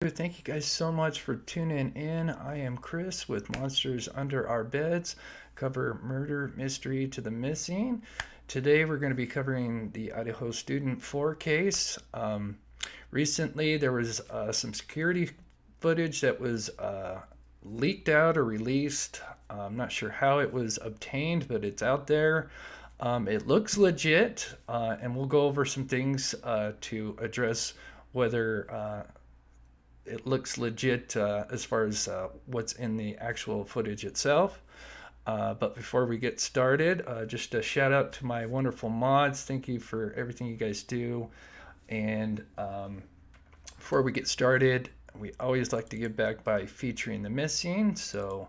Thank you guys so much for tuning in. I am Chris with Monsters Under Our Beds, cover murder mystery to the missing. Today we're going to be covering the Idaho Student 4 case. Recently there was some security footage that was leaked out or released. I'm not sure how it was obtained, but it's out there. It looks legit, and we'll go over some things to address whether it looks legit as far as what's in the actual footage itself. But before we get started, just a shout out to my wonderful mods. Thank you for everything you guys do. And before we get started, we always like to give back by featuring the missing. So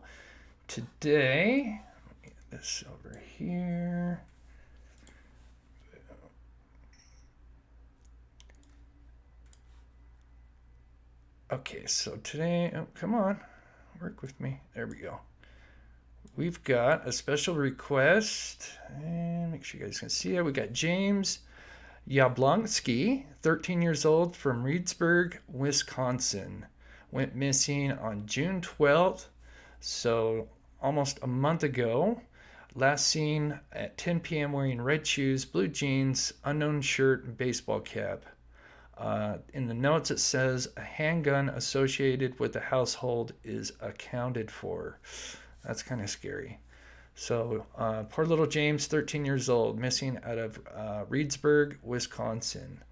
today, let me get this over here. Okay, so today, oh, come on, work with me. There we go. We've got a special request, and make sure you guys can see it. We got James Yablonsky, 13 years old, from Reedsburg, Wisconsin. Went missing on June 12th, so almost a month ago. Last seen at 10 p.m. wearing red shoes, blue jeans, unknown shirt, and baseball cap. In the notes it says a handgun associated with the household is accounted for. That's kind of scary. So poor little James, 13 years old, missing out of Reedsburg, Wisconsin.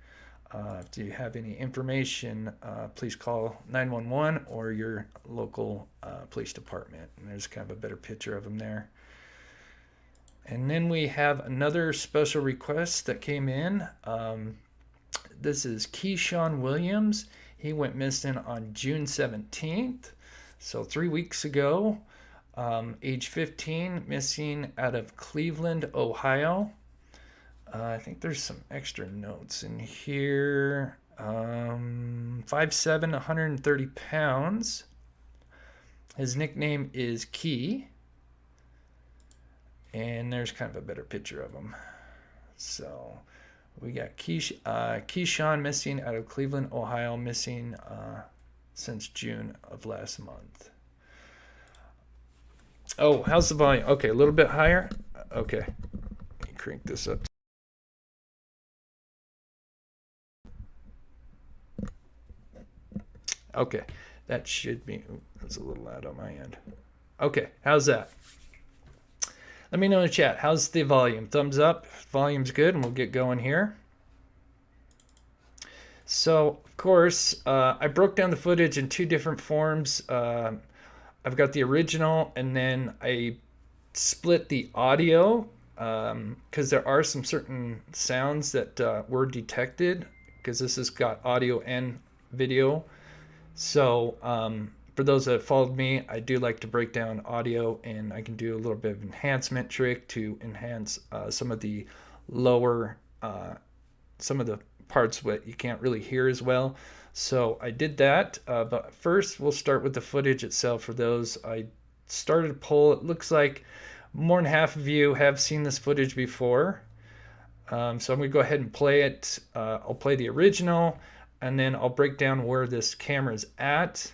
If you have any information, please call 911 or your local police department. And there's kind of a better picture of him there. And then we have another special request that came in. This is Keyshawn Williams. He went missing on June 17th, so 3 weeks ago. Age 15, missing out of Cleveland, Ohio. I think there's some extra notes in here. 5'7", 130 pounds. His nickname is Key. And there's kind of a better picture of him. So we got Keyshawn missing out of Cleveland, Ohio, missing since June of last month. Oh, how's the volume? Okay, a little bit higher. Okay, let me crank this up. Okay, that should be, that's a little loud on my end. Okay, how's that? Let me know in the chat. How's the volume? Thumbs up. Volume's good, and we'll get going here. So, of course, I broke down the footage in two different forms. I've got the original, and then I split the audio because there are some certain sounds that were detected because this has got audio and video. So, for those that followed me, I do like to break down audio, and I can do a little bit of enhancement trick to enhance some of the lower, some of the parts that you can't really hear as well. So I did that, but first we'll start with the footage itself. For those, I started a poll. It looks like more than half of you have seen this footage before. So I'm going to go ahead and play it. I'll play the original, and then I'll break down where this camera is at.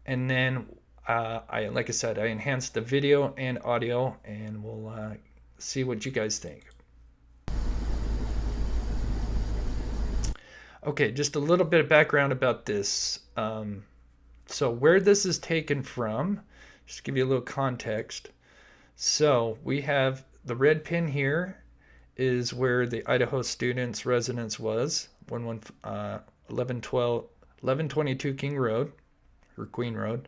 And then, like I said, I enhanced the video and audio, and we'll see what you guys think. Okay, just a little bit of background about this. So where this is taken from, just to give you a little context. So we have the red pin here is where the Idaho Students' residence was, 1122 King Road, or Queen Road.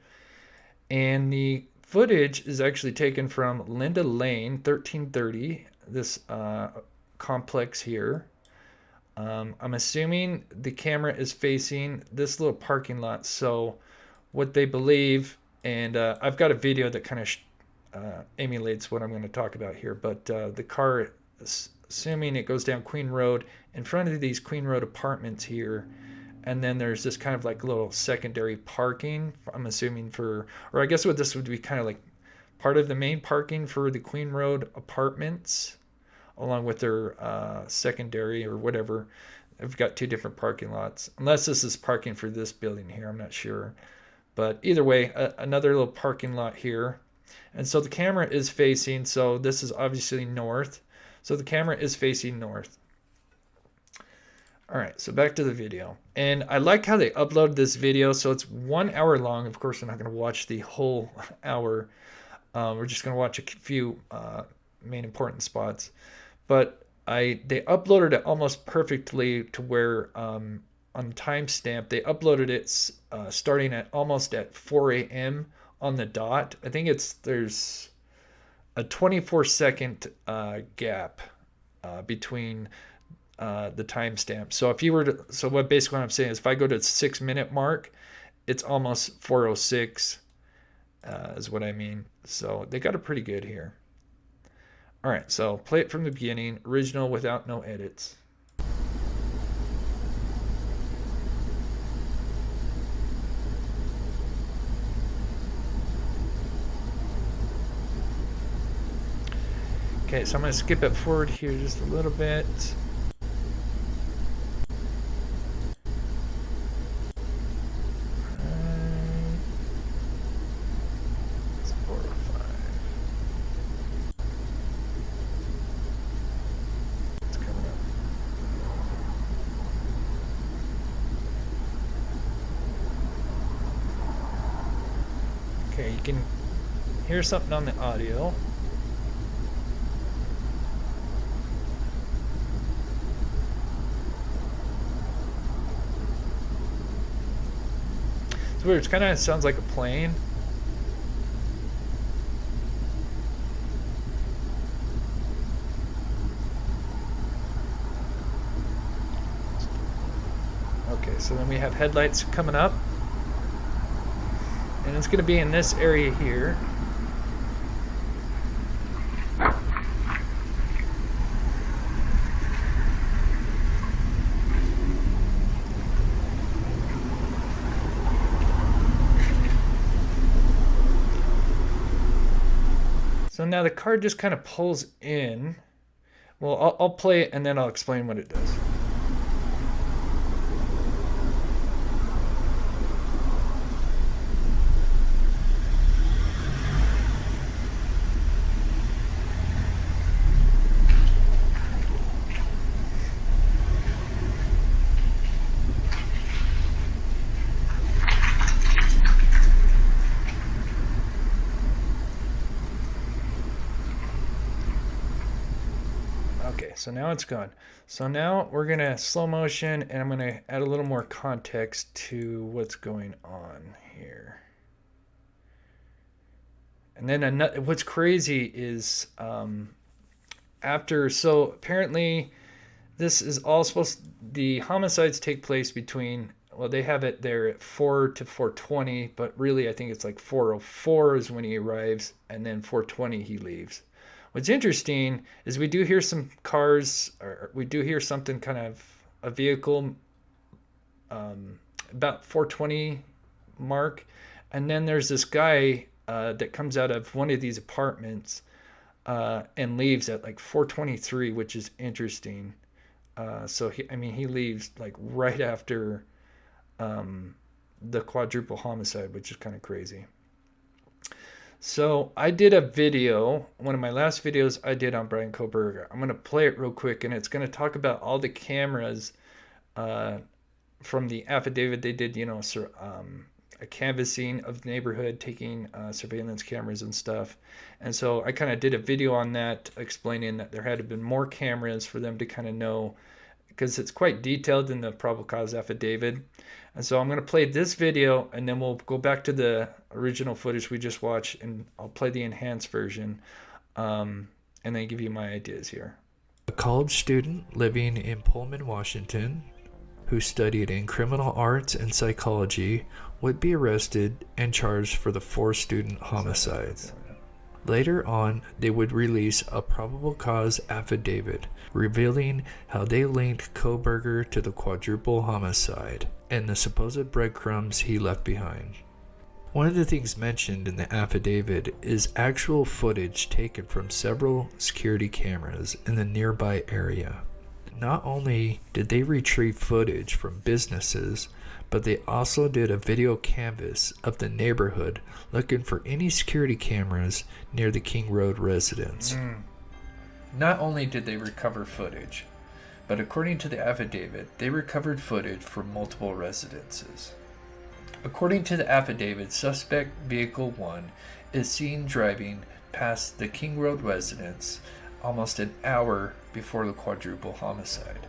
And the footage is actually taken from Linda Lane, 1330, this complex here. I'm assuming the camera is facing this little parking lot. So what they believe, and I've got a video that kind of emulates what I'm going to talk about here, but the car, assuming it goes down Queen Road, in front of these Queen Road apartments here, and then there's this kind of like little secondary parking, I'm assuming for, or I guess what this would be kind of like part of the main parking for the Queen Road apartments, along with their secondary or whatever. I've got two different parking lots, unless this is parking for this building here. I'm not sure, but either way, another little parking lot here. And so the camera is facing, so this is obviously north. So the camera is facing north. All right, so back to the video. And I like how they uploaded this video. So it's 1 hour long. Of course, we're not going to watch the whole hour. We're just going to watch a few main important spots. But they uploaded it almost perfectly to where on timestamp, they uploaded it starting at almost at 4 a.m. on the dot. I think there's a 24-second gap between the timestamp. So if you were to, so what basically what I'm saying is if I go to the 6-minute mark, it's almost 4:06 is what I mean. So they got it pretty good here. All right, so play it from the beginning, original without no edits. Okay, so I'm going to skip it forward here just a little bit. Okay, you can hear something on the audio. It's weird, it kind of sounds like a plane. Okay, so then we have headlights coming up. And it's going to be in this area here. So now the car just kind of pulls in. Well, I'll play it and then I'll explain what it does. Okay, so now it's gone. So now we're gonna slow motion and I'm gonna add a little more context to what's going on here. And then what's crazy is so apparently this is all the homicides take place between, well, they have it there at 4 to 4:20, but really I think it's like 4:04 is when he arrives, and then 4:20 he leaves. What's interesting is we do hear some cars, or we do hear something kind of a vehicle about 4:20 mark, and then there's this guy that comes out of one of these apartments and leaves at like 4:23, which is interesting. So he leaves like right after the quadruple homicide, which is kind of crazy. So I did a video, one of my last videos I did on Bryan Kohberger. I'm going to play it real quick, and it's going to talk about all the cameras from the affidavit they did, a canvassing of the neighborhood, taking surveillance cameras and stuff. And so I kind of did a video on that, explaining that there had been more cameras for them to kind of know, because it's quite detailed in the probable cause affidavit. And so I'm going to play this video, and then we'll go back to the original footage we just watched, and I'll play the enhanced version, and then give you my ideas here. A college student living in Pullman, Washington, who studied in criminal arts and psychology, would be arrested and charged for the 4 student homicides. Later on, they would release a probable cause affidavit revealing how they linked Kohberger to the quadruple homicide and the supposed breadcrumbs he left behind. One of the things mentioned in the affidavit is actual footage taken from several security cameras in the nearby area. Not only did they retrieve footage from businesses, but they also did a video canvass of the neighborhood looking for any security cameras near the King Road residence. Not only did they recover footage, but according to the affidavit, they recovered footage from multiple residences. According to the affidavit, suspect vehicle 1 is seen driving past the King Road residence almost an hour before the quadruple homicide.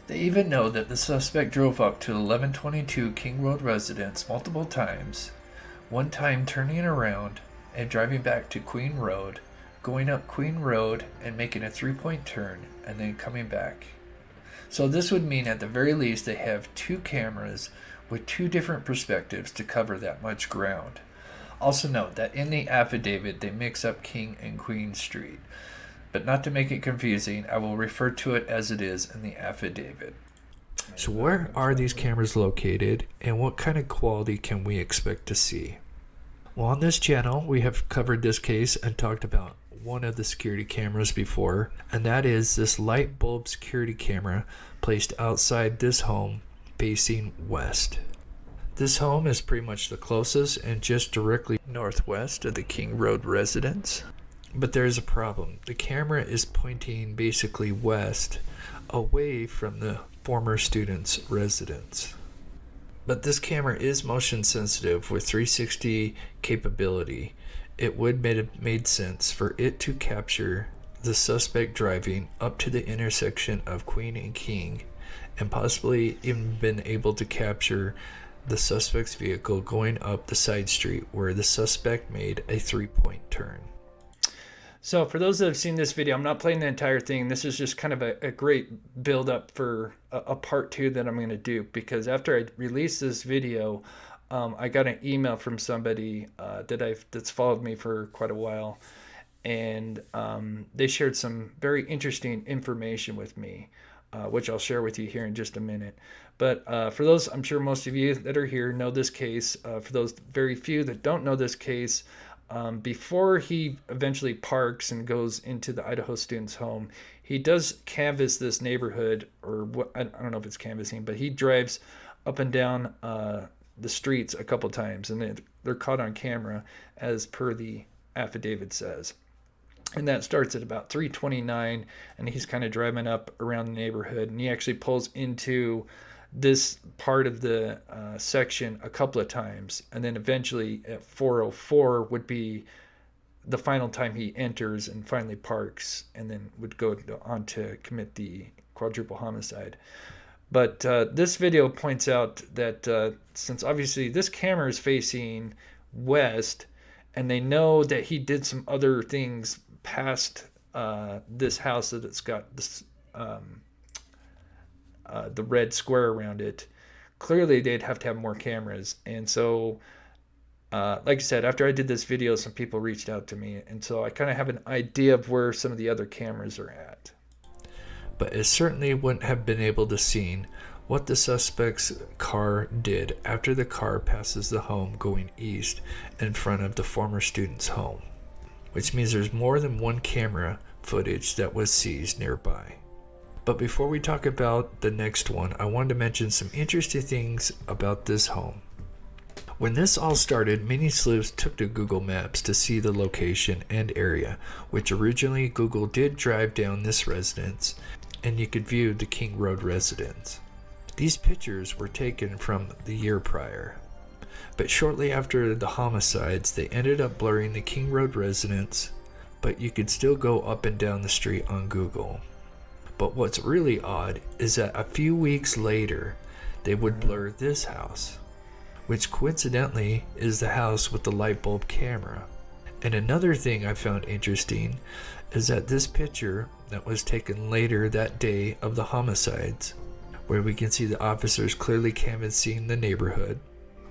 They even know that the suspect drove up to 1122 King Road residence multiple times, one time turning around and driving back to Queen Road, going up Queen Road and making a 3-point turn, and then coming back. So this would mean at the very least they have 2 cameras with 2 different perspectives to cover that much ground. Also note that in the affidavit they mix up King and Queen Street. But not to make it confusing, I will refer to it as it is in the affidavit. So where are these cameras located, and what kind of quality can we expect to see? Well, on this channel, we have covered this case and talked about one of the security cameras before, and that is this light bulb security camera placed outside this home facing west. This home is pretty much the closest and just directly northwest of the King Road residence. But there's a problem. The camera is pointing basically west, away from the former student's residence. But this camera is motion sensitive with 360 capability. It would have made sense for it to capture the suspect driving up to the intersection of Queen and King, and possibly even been able to capture the suspect's vehicle going up the side street where the suspect made a 3-point turn. So for those that have seen this video, I'm not playing the entire thing. This is just kind of a great build up for a part 2 that I'm going to do, because after I released this video, I got an email from somebody that's followed me for quite a while, and they shared some very interesting information with me, which I'll share with you here in just a minute. But for those, I'm sure most of you that are here know this case. For those very few that don't know this case, before he eventually parks and goes into the Idaho Students' home, he does canvass this neighborhood, or what, I don't know if it's canvassing, but he drives up and down the streets a couple times, and they're caught on camera as per the affidavit says. And that starts at about 3:29, and he's kind of driving up around the neighborhood, and he actually pulls into this part of the section a couple of times, and then eventually at 4:04 would be the final time he enters and finally parks, and then would go on to commit the quadruple homicide. But this video points out that since obviously this camera is facing west, and they know that he did some other things past this house that it's got this the red square around it, clearly they'd have to have more cameras. And so like I said, after I did this video, some people reached out to me, and so I kind of have an idea of where some of the other cameras are at. But it certainly wouldn't have been able to see what the suspect's car did after the car passes the home going east in front of the former student's home, which means there's more than one camera footage that was seized nearby. But before we talk about the next one, I wanted to mention some interesting things about this home. When this all started, many sleuths took to Google Maps to see the location and area, which originally Google did drive down this residence, and you could view the King Road residence. These pictures were taken from the year prior, but shortly after the homicides, they ended up blurring the King Road residence, but you could still go up and down the street on Google. But what's really odd is that a few weeks later, they would blur this house, which coincidentally is the house with the light bulb camera. And another thing I found interesting is that this picture that was taken later that day of the homicides, where we can see the officers clearly canvassing the neighborhood.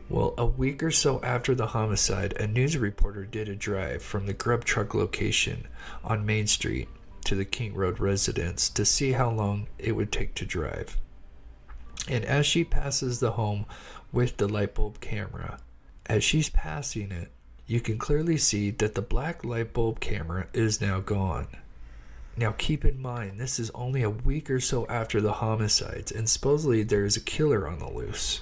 Well, a week or so after the homicide, a news reporter did a drive from the grub truck location on Main Street to the King Road residence to see how long it would take to drive. And as she passes the home with the light bulb camera, as she's passing it, you can clearly see that the black light bulb camera is now gone. Now keep in mind, this is only a week or so after the homicides, and supposedly there is a killer on the loose.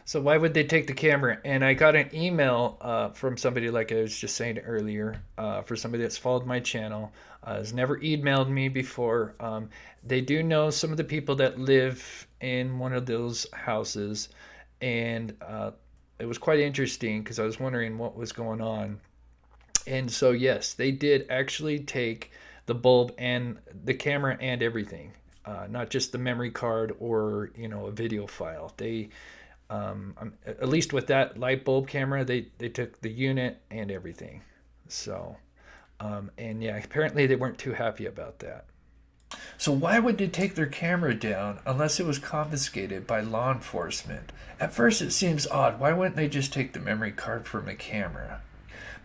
So why would they take the camera? And I got an email from somebody, like I was just saying earlier, for somebody that's followed my channel, has never emailed me before. They do know some of the people that live in one of those houses, and it was quite interesting because I was wondering what was going on. And so yes, they did actually take the bulb and the camera and everything, not just the memory card or a video file. They at least with that light bulb camera, they took the unit and everything. So, and yeah, apparently they weren't too happy about that. So why would they take their camera down unless it was confiscated by law enforcement? At first it seems odd. Why wouldn't they just take the memory card from the camera?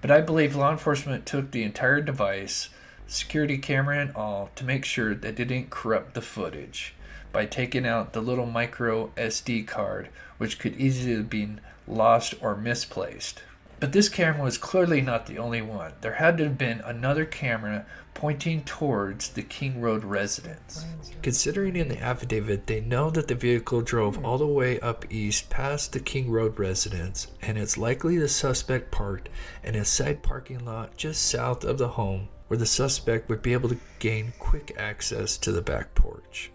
But I believe law enforcement took the entire device, security camera and all, to make sure that they didn't corrupt the footage by taking out the little micro SD card, which could easily have been lost or misplaced. But this camera was clearly not the only one. There had to have been another camera pointing towards the King Road residence. Considering in the affidavit they know that the vehicle drove all the way up east past the King Road residence, and it's likely the suspect parked in a side parking lot just south of the home where the suspect would be able to gain quick access to the back porch.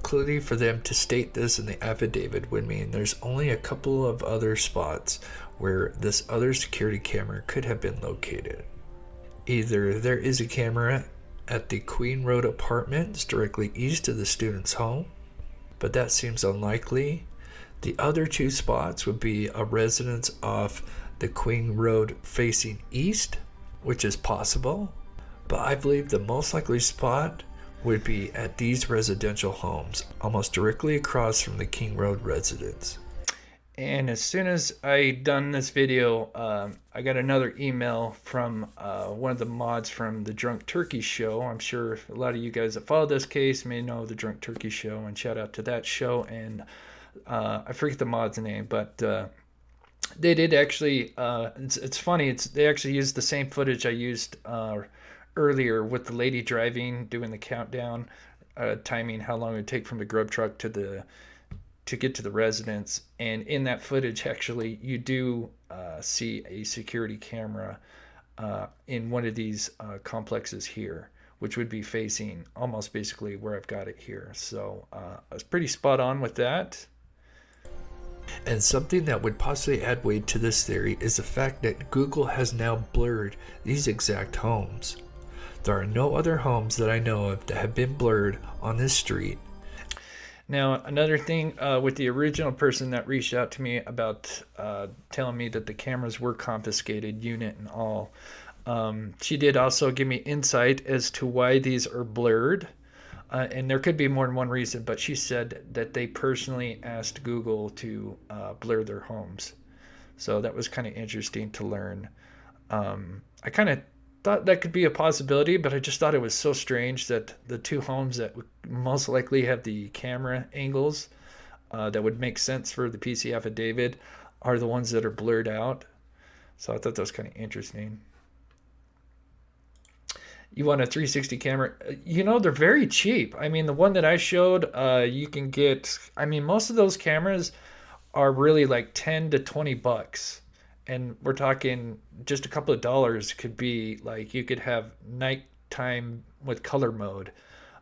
Clearly, for them to state this in the affidavit would mean there's only a couple of other spots where this other security camera could have been located. Either there is a camera at the Queen Road apartments directly east of the student's home, but that seems unlikely. The other two spots would be a residence off the Queen Road facing east, which is possible, but I believe the most likely spot would be at these residential homes, almost directly across from the King Road residence. And as soon as I done this video, I got another email from one of the mods from the Drunk Turkey Show. I'm sure a lot of you guys that follow this case may know the Drunk Turkey Show, and shout out to that show. And I forget the mod's name, but they did actually, it's funny, they actually used the same footage I used earlier with the lady driving, doing the countdown, timing how long it would take from the grub truck to get to the residence. And in that footage, actually, you do see a security camera in one of these complexes here, which would be facing almost basically where I've got it here. So I was pretty spot on with that. And something that would possibly add weight to this theory is the fact that Google has now blurred these exact homes. There are no other homes that I know of that have been blurred on this street. Now, another thing with the original person that reached out to me about telling me that the cameras were confiscated, unit and all, she did also give me insight as to why these are blurred. And there could be more than one reason, but she said that they personally asked Google to blur their homes. So that was kind of interesting to learn. I kind of thought that could be a possibility, but I just thought it was so strange that the two homes that would most likely have the camera angles that would make sense for the PC affidavit are the ones that are blurred out. So I thought that was kind of interesting. You want a 360 camera? They're very cheap. I mean, the one that I showed, you can get, most of those cameras are really like 10 to 20 bucks. And we're talking just a couple of dollars could be like, you could have nighttime with color mode.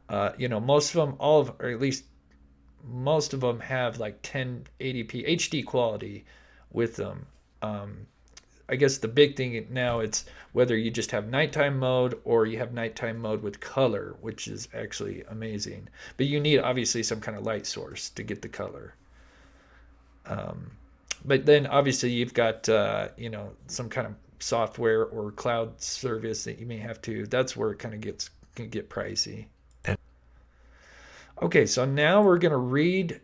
Most of them, or at least most of them have like 1080p HD quality with them. I guess the big thing now, it's whether you just have nighttime mode or you have nighttime mode with color, which is actually amazing. But you need obviously some kind of light source to get the color. But then obviously you've got, some kind of software or cloud service that you may have to, that's where it kind of can get pricey. Okay, so now we're going to read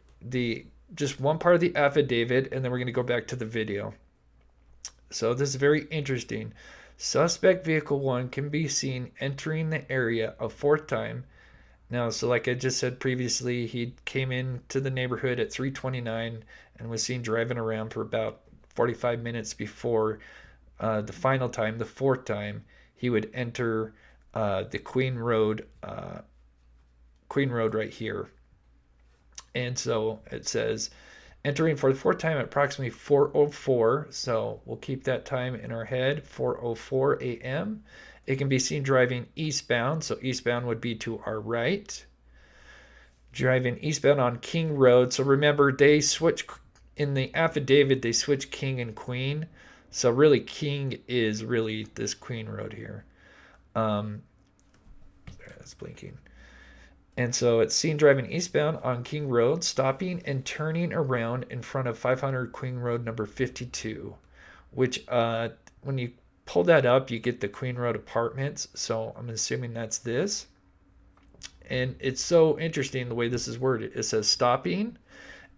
just one part of the affidavit, and then we're going to go back to the video. So this is very interesting. Suspect vehicle 1 can be seen entering the area a fourth time. Now, so like I just said previously, he came into the neighborhood at 3:29 and was seen driving around for about 45 minutes before the final time, the fourth time, he would enter the Queen Road right here. And so it says entering for the fourth time at approximately 4:04. So we'll keep that time in our head, 4:04 a.m. It can be seen driving eastbound. So eastbound would be to our right. Driving eastbound on King Road. So remember, they switch in the affidavit, they switch King and Queen. So really, King is really this Queen Road here. That's blinking. And so it's seen driving eastbound on King Road, stopping and turning around in front of 500 Queen Road number 52, which when you pull that up, you get the Queen Road apartments. So I'm assuming that's this. And it's so interesting the way this is worded. It says stopping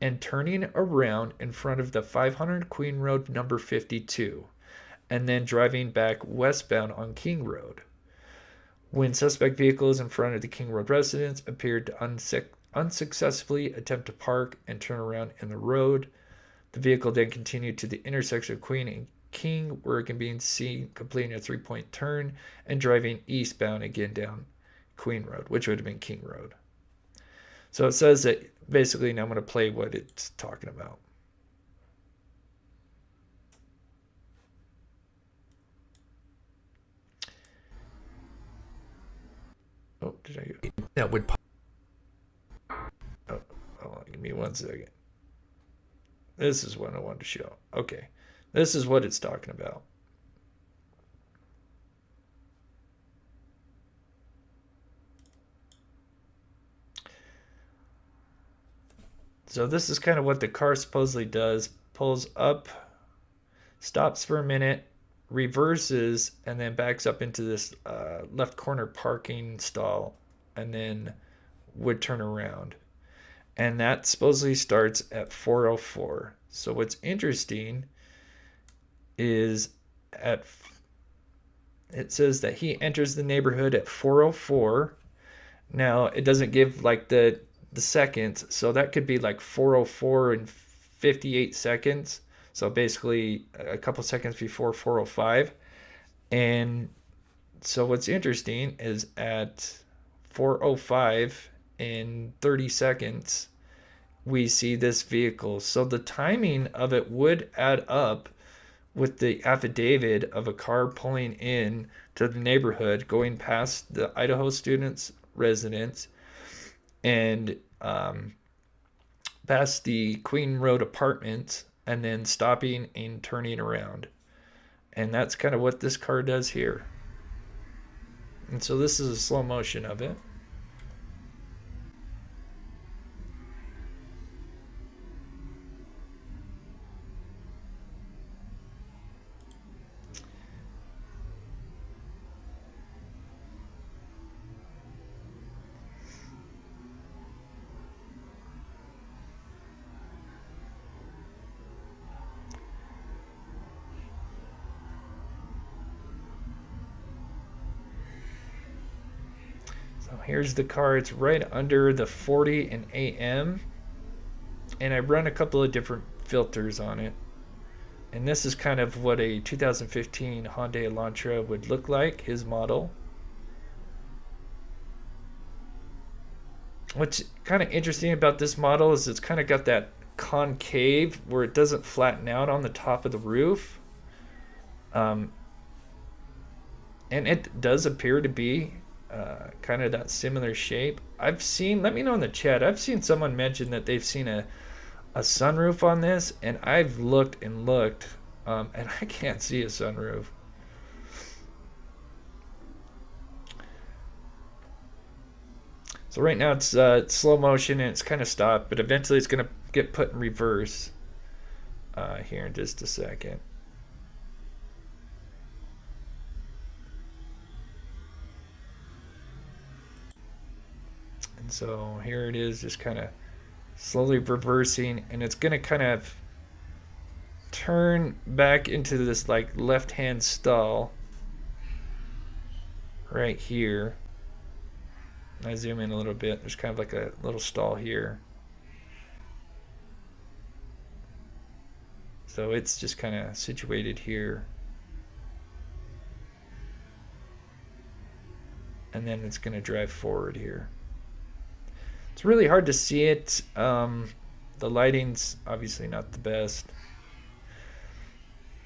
and turning around in front of the 500 Queen Road number 52, and then driving back westbound on King Road. When suspect vehicles in front of the King Road residence appeared to unsuccessfully attempt to park and turn around in the road, the vehicle then continued to the intersection of Queen and King, where it can be seen completing a 3-point turn and driving eastbound again down Queen Road, which would have been King Road. So it says that basically, now I'm going to play what it's talking about. Oh, did I go? That would. Oh, hold on, give me 1 second. This is what I wanted to show. Okay, this is what it's talking about. So this is kind of what the car supposedly does. Pulls up, stops for a minute, reverses, and then backs up into this left corner parking stall, and then would turn around. And that supposedly starts at 4:04. So what's interesting is it says that he enters the neighborhood at 4:04. Now it doesn't give like the seconds, so that could be like 4:04 and 58 seconds. So basically a couple seconds before 4:05. And so what's interesting is at 4:05 in 30 seconds we see this vehicle. So the timing of it would add up with the affidavit of a car pulling in to the neighborhood, going past the Idaho Students residence, and past the Queen Road apartments, and then stopping and turning around. And that's kind of what this car does here. And so this is a slow motion of it. So here's the car. It's right under the 40 and AM. And I run a couple of different filters on it. And this is kind of what a 2015 Hyundai Elantra would look like, his model. What's kind of interesting about this model is it's kind of got that concave where it doesn't flatten out on the top of the roof. And it does appear to be kind of that similar shape. I've seen, let me know in the chat, I've seen someone mention that they've seen a sunroof on this, and I've looked and looked, and I can't see a sunroof. So right now it's slow motion and it's kind of stopped, but eventually it's going to get put in reverse here in just a second. And so here it is, just kind of slowly reversing, and it's going to kind of turn back into this like left-hand stall right here. I zoom in a little bit. There's kind of like a little stall here. So it's just kind of situated here. and then it's going to drive forward here. It's really hard to see it. The lighting's obviously not the best.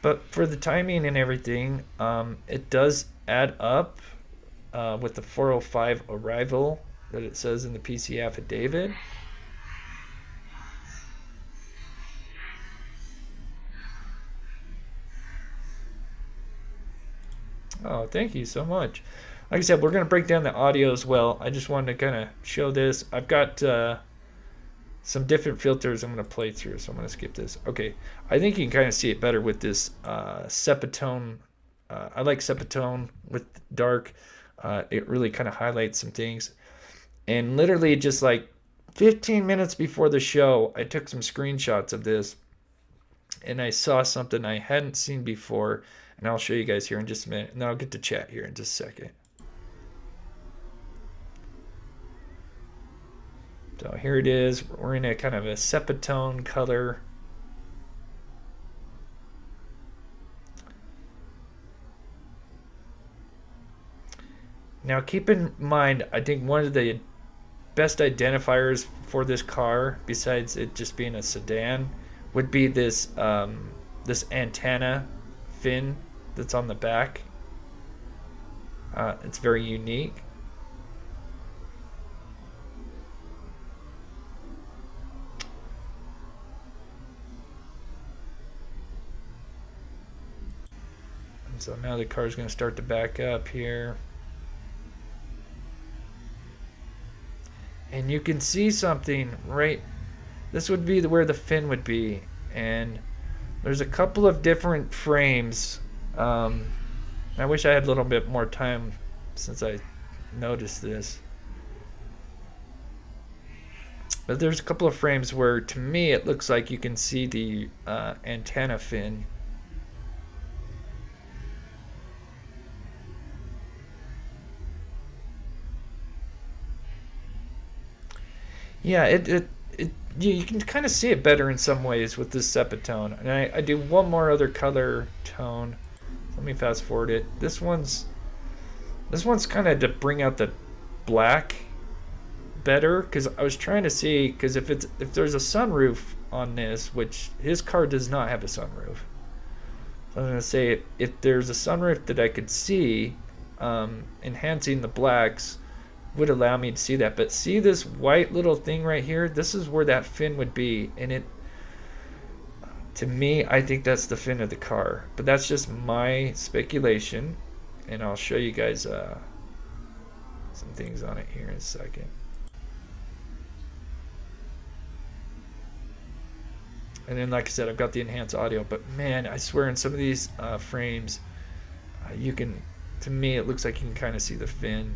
But for the timing and everything, it does add up with the 4:05 arrival that it says in the PC affidavit. Oh, thank you so much. Like I said, we're going to break down the audio as well. I just wanted to kind of show this. I've got some different filters I'm going to play through, so I'm going to skip this. Okay, I think you can kind of see it better with this Sepatone. I like Sepatone with dark. It really kind of highlights some things. And literally just like 15 minutes before the show, I took some screenshots of this, and I saw something I hadn't seen before, and I'll show you guys here in just a minute, and then I'll get to chat here in just a second. So here it is. We're in a kind of a Sepatone color. Now keep in mind, I think one of the best identifiers for this car, besides it just being a sedan, would be this this antenna fin that's on the back. It's very unique. And so now the car is going to start to back up here. And you can see something right. This would be where the fin would be. And there's a couple of different frames. I wish I had a little bit more time since I noticed this. But there's a couple of frames where, to me, it looks like you can see the antenna fin. Yeah, you can kind of see it better in some ways with this Sepatone. And I do one more other color tone. Let me fast forward it. This one's kind of to bring out the black better, because I was trying to see, because if there's a sunroof on this, which his car does not have a sunroof. So I'm gonna say if there's a sunroof that I could see, enhancing the blacks would allow me to see that. But see this white little thing right here? This is where that fin would be, and it, to me, I think that's the fin of the car. But that's just my speculation, and I'll show you guys some things on it here in a second. And then, like I said, I've got the enhanced audio. But man, I swear, in some of these frames, you can, to me, it looks like you can kind of see the fin.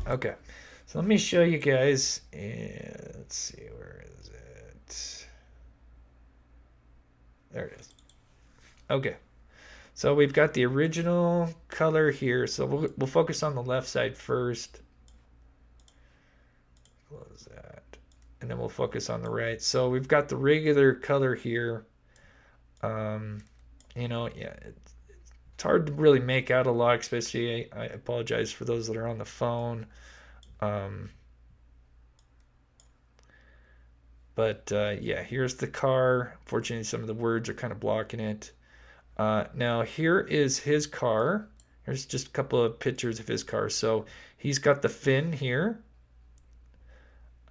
Okay, so let me show you guys. Let's see, where is it? There it is. Okay, so we've got the original color here. So we'll focus on the left side first. Close that, and then we'll focus on the right. So we've got the regular color here. You know, yeah, it's hard to really make out a lot, especially I apologize for those that are on the phone. But yeah, here's the car. Fortunately, some of the words are kind of blocking it. Now here is his car. Here's just a couple of pictures of his car. So he's got the fin here.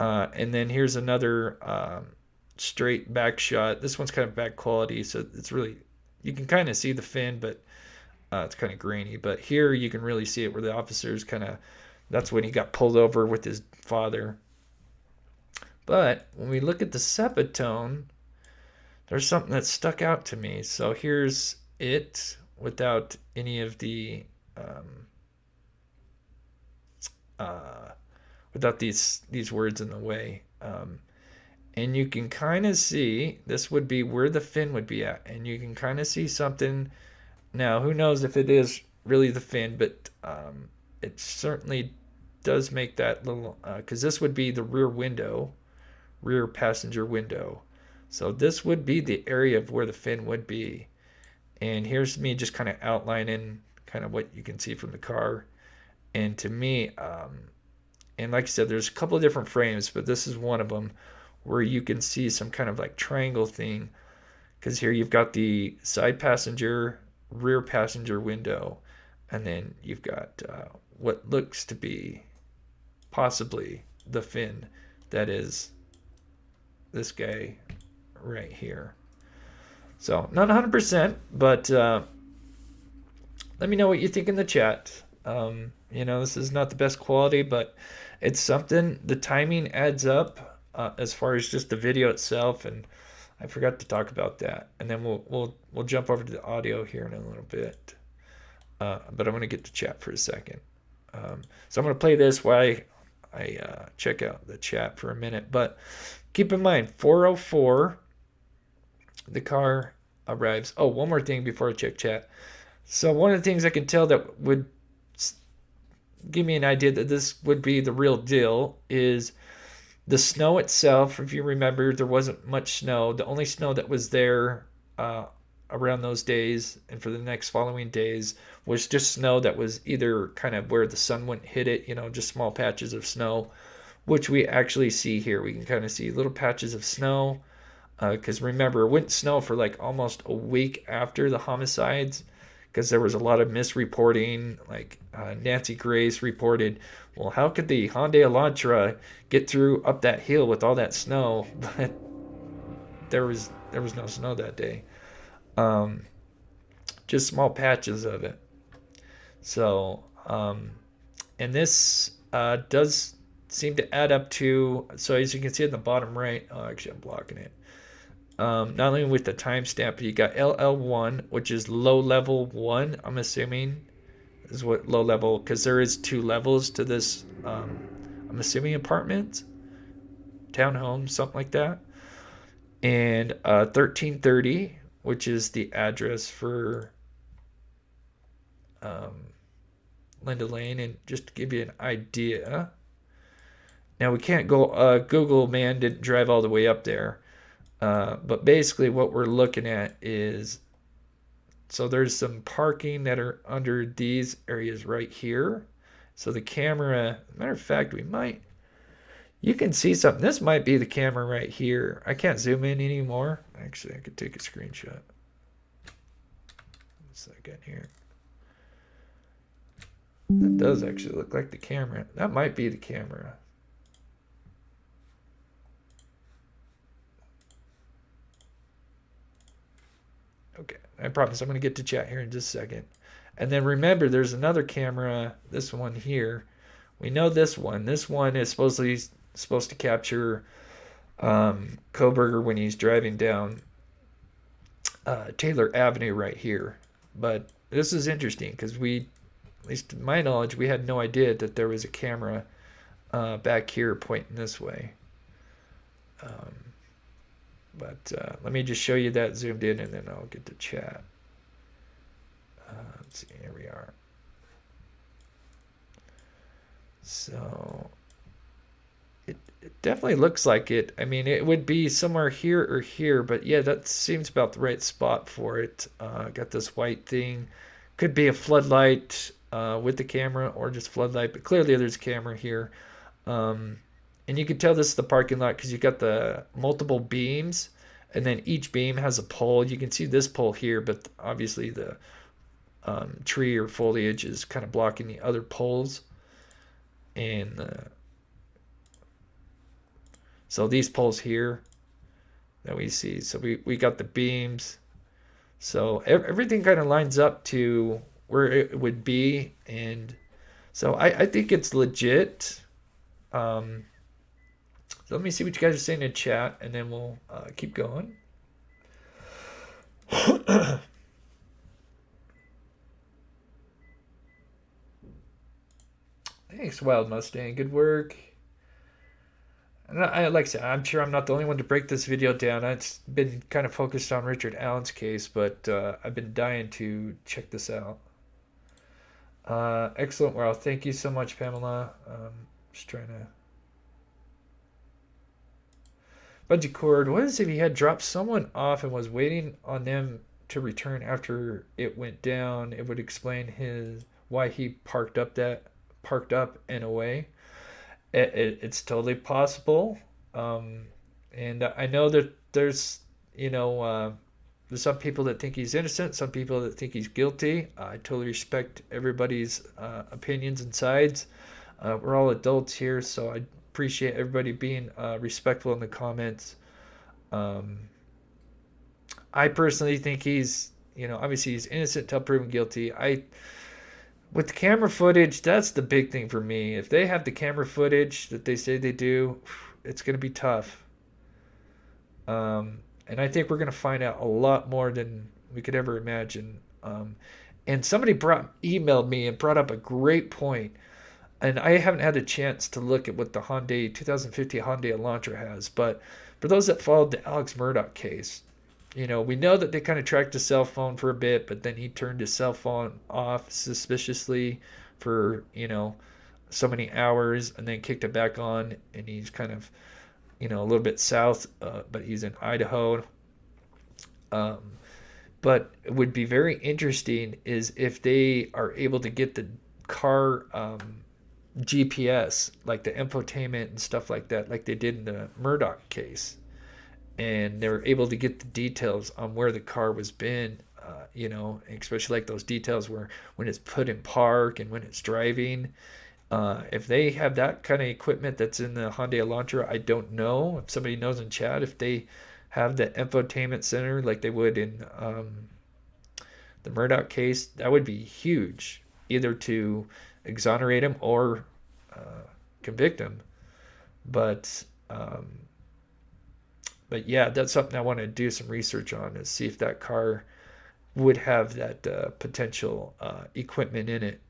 And then here's another straight back shot. This one's kind of back quality, so it's really, you can kind of see the fin, but it's kind of grainy. But here you can really see it where the officer's kind of, that's when he got pulled over with his father. But when we look at the Sepatone, there's something that stuck out to me. So here's it without any of the without these words in the way. And you can kind of see, this would be where the fin would be at, and you can kind of see something. Now, who knows if it is really the fin, but it certainly does make that little, because this would be the rear passenger window. So this would be the area of where the fin would be. And here's me just kind of outlining kind of what you can see from the car. And to me, and like I said, there's a couple of different frames, but this is one of them where you can see some kind of like triangle thing. Because here you've got the side passenger, rear passenger window, and then you've got what looks to be possibly the fin that is this guy right here. So not 100%, but let me know what you think in the chat. This is not the best quality, but it's something. The timing adds up as far as just the video itself, and I forgot to talk about that. And then we'll jump over to the audio here in a little bit. But I'm going to get to chat for a second. So I'm going to play this while I check out the chat for a minute. But keep in mind, 4:04, the car arrives. Oh, one more thing before I check chat. So one of the things I can tell that would give me an idea that this would be the real deal is the snow itself. If you remember, there wasn't much snow. The only snow that was there around those days and for the next following days was just snow that was either kind of where the sun wouldn't hit it, just small patches of snow, which we actually see here. We can kind of see little patches of snow because remember, it wouldn't snow for like almost a week after the homicides because there was a lot of misreporting. Like Nancy Grace reported, well, how could the Hyundai Elantra get through up that hill with all that snow? But there was no snow that day. Just small patches of it. So, and this does seem to add up to, so as you can see in the bottom right, actually I'm blocking it. Not only with the timestamp, but you got LL1, which is low level 1, I'm assuming is what low level, because there is 2 levels to this, I'm assuming apartment, townhome, something like that. And 1330, which is the address for Linda Lane. And just to give you an idea, now we can't go, Google man didn't drive all the way up there. But basically what we're looking at is, so there's some parking that are under these areas right here. So the camera, matter of fact, you can see something. This might be the camera right here. I can't zoom in anymore. Actually, I could take a screenshot. What's that got here? That does actually look like the camera. That might be the camera. Okay, I promise I'm going to get to chat here in just a second. And then remember, there's another camera, this one here. We know this one. This one is supposed to capture Kohberger when he's driving down Taylor Avenue right here. But this is interesting because at least to my knowledge, we had no idea that there was a camera back here pointing this way. But let me just show you that zoomed in, and then I'll get to chat. Let's see, here we are. So it definitely looks like it. I mean, it would be somewhere here or here, but yeah, that seems about the right spot for it. Got this white thing. Could be a floodlight with the camera or just floodlight, but clearly there's a camera here. And you can tell this is the parking lot because you got the multiple beams, and then each beam has a pole. You can see this pole here, but obviously the tree or foliage is kind of blocking the other poles. And so these poles here that we see. So we got the beams. So everything kind of lines up to where it would be. And so I think it's legit. So let me see what you guys are saying in chat, and then we'll keep going. Thanks, Wild Mustang. Good work. And like I said, I'm sure I'm not the only one to break this video down. It's been kind of focused on Richard Allen's case, but I've been dying to check this out. Excellent. Well, thank you so much, Pamela. Just trying to. Bungee cord. What is if he had dropped someone off and was waiting on them to return after it went down? It would explain his why he parked up and away. It's totally possible. Um, and I know that there's you know there's some people that think he's innocent, some people that think he's guilty. I totally respect everybody's opinions and sides. We're all adults here, so I appreciate everybody being respectful in the comments. Um, I personally think he's, obviously he's innocent until proven guilty. With the camera footage, that's the big thing for me. If they have the camera footage that they say they do, it's going to be tough. And I think we're going to find out a lot more than we could ever imagine. And somebody emailed me and brought up a great point. And I haven't had a chance to look at what the Hyundai 2050 Hyundai Elantra has, but for those that followed the Alex Murdaugh case, we know that they kind of tracked his cell phone for a bit, but then he turned his cell phone off suspiciously for, so many hours and then kicked it back on. And he's kind of, a little bit south, but he's in Idaho. But it would be very interesting is if they are able to get the car GPS, like the infotainment and stuff like that, like they did in the Murdaugh case. And they were able to get the details on where the car was been, especially like those details where when it's put in park and when it's driving. If they have that kind of equipment that's in the Hyundai Elantra, I don't know. If somebody knows in chat, if they have the infotainment center like they would in the Murdaugh case, that would be huge, either to exonerate him or convict him. But yeah, that's something I want to do some research on, is see if that car would have that potential equipment in it.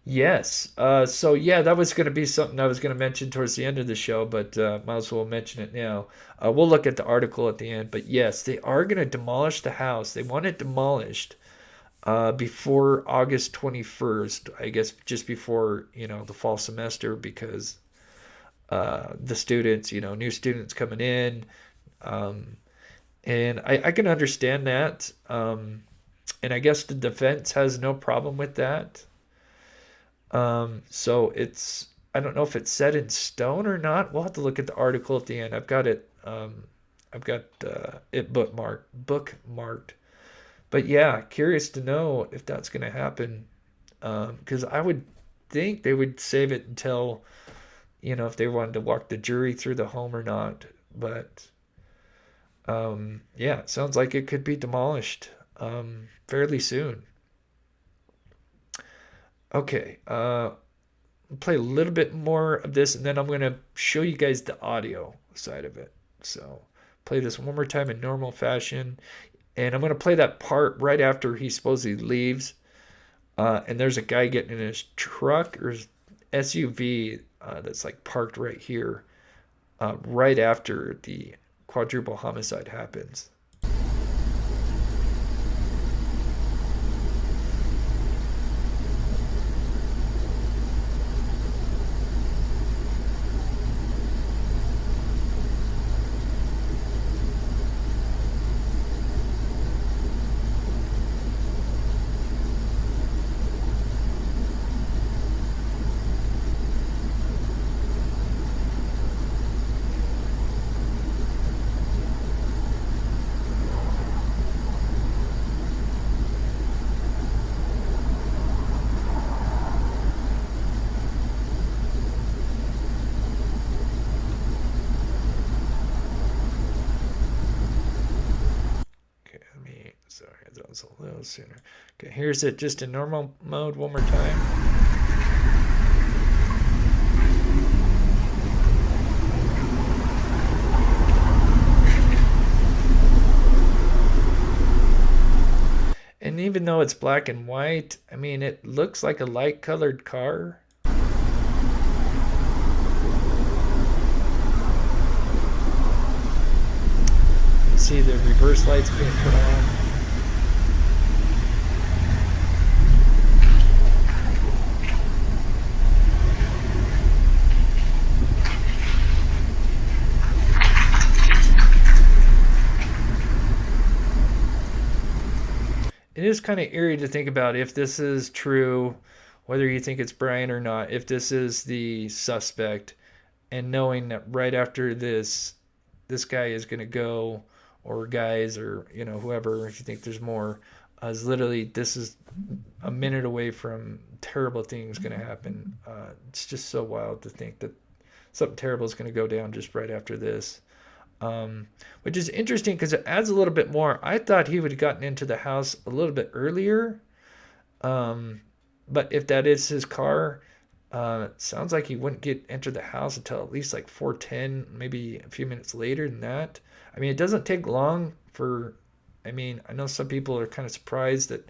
Yes. So yeah, that was going to be something I was going to mention towards the end of the show, but might as well mention it now. We'll look at the article at the end, but yes, they are going to demolish the house. They want it demolished before August 21st, I guess just before, the fall semester, because the students, new students coming in. And I can understand that. And I guess the defense has no problem with that. So I don't know if it's set in stone or not. We'll have to look at the article at the end. I've got it, it bookmarked. But yeah, curious to know if that's going to happen. Because I would think they would save it until, if they wanted to walk the jury through the home or not. But yeah, it sounds like it could be demolished fairly soon. Okay, play a little bit more of this, and then I'm going to show you guys the audio side of it. So play this one more time in normal fashion. And I'm going to play that part right after he supposedly leaves. And there's a guy getting in his truck or his SUV that's like parked right here, right after the quadruple homicide happens. A little sooner. Okay, here's it just in normal mode one more time. And even though it's black and white, I mean, it looks like a light colored car. You see the reverse lights being put on. it is kind of eerie to think about if this is true, whether you think it's Brian or not, if this is the suspect, and knowing that right after this guy is going to go, or guys, or whoever, if you think there's more, is literally this is a minute away from terrible things going to happen. It's just so wild to think that something terrible is going to go down just right after this. Which is interesting because it adds a little bit more. I thought he would have gotten into the house a little bit earlier. But if that is his car, it sounds like he wouldn't enter the house until at least like 4:10, maybe a few minutes later than that. I mean, it doesn't take long for. I mean, I know some people are kind of surprised that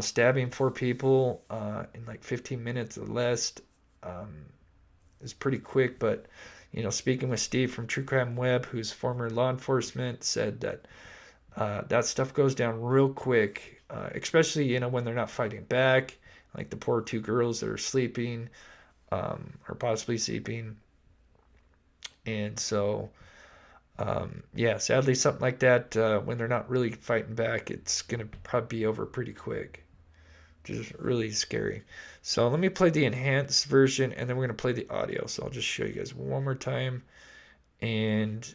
stabbing 4 people in like 15 minutes or less is pretty quick. But speaking with Steve from True Crime Web, who's former law enforcement, said that that stuff goes down real quick, especially when they're not fighting back, like the poor 2 girls that are sleeping or possibly sleeping. And so yeah, sadly something like that, when they're not really fighting back, it's gonna probably be over pretty quick, which is really scary. So let me play the enhanced version, and then we're gonna play the audio. So I'll just show you guys one more time. And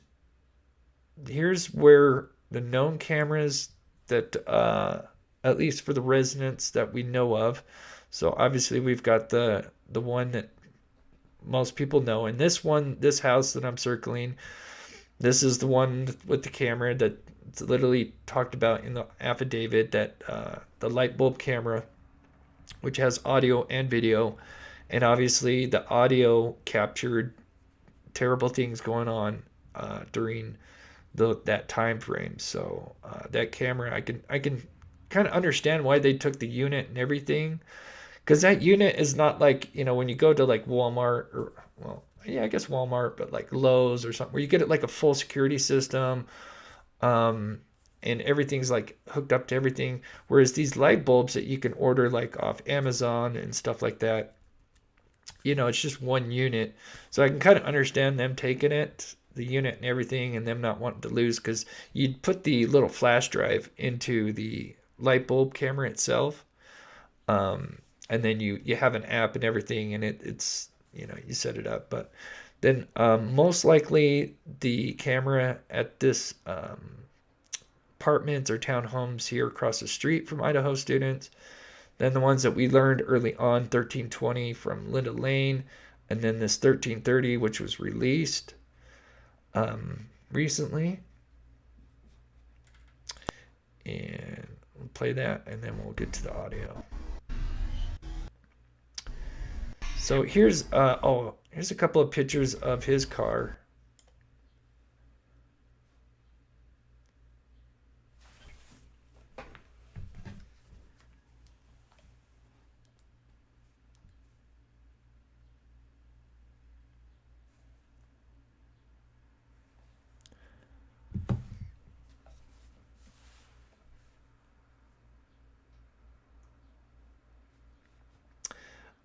here's where the known cameras that at least for the residents that we know of. So obviously we've got the one that most people know, and this house that I'm circling, this is the one with the camera that it's literally talked about in the affidavit, that the light bulb camera, which has audio and video, and obviously the audio captured terrible things going on during that time frame. So that camera, I can kind of understand why they took the unit and everything, because that unit is not like when you go to like Walmart, or well, yeah, I guess Walmart, but like Lowe's or something, where you get it like a full security system, and everything's like hooked up to everything. Whereas these light bulbs that you can order like off Amazon and stuff like that, it's just one unit. So I can kind of understand them taking it, the unit and everything, and them not wanting to lose, because you'd put the little flash drive into the light bulb camera itself, and then you have an app and everything, and it's you set it up. But then most likely the camera at this apartments or townhomes here across the street from Idaho Students, then the ones that we learned early on, 1320 from Linda Lane, and then this 1330, which was released recently. And we'll play that, and then we'll get to the audio. So here's here's a couple of pictures of his car.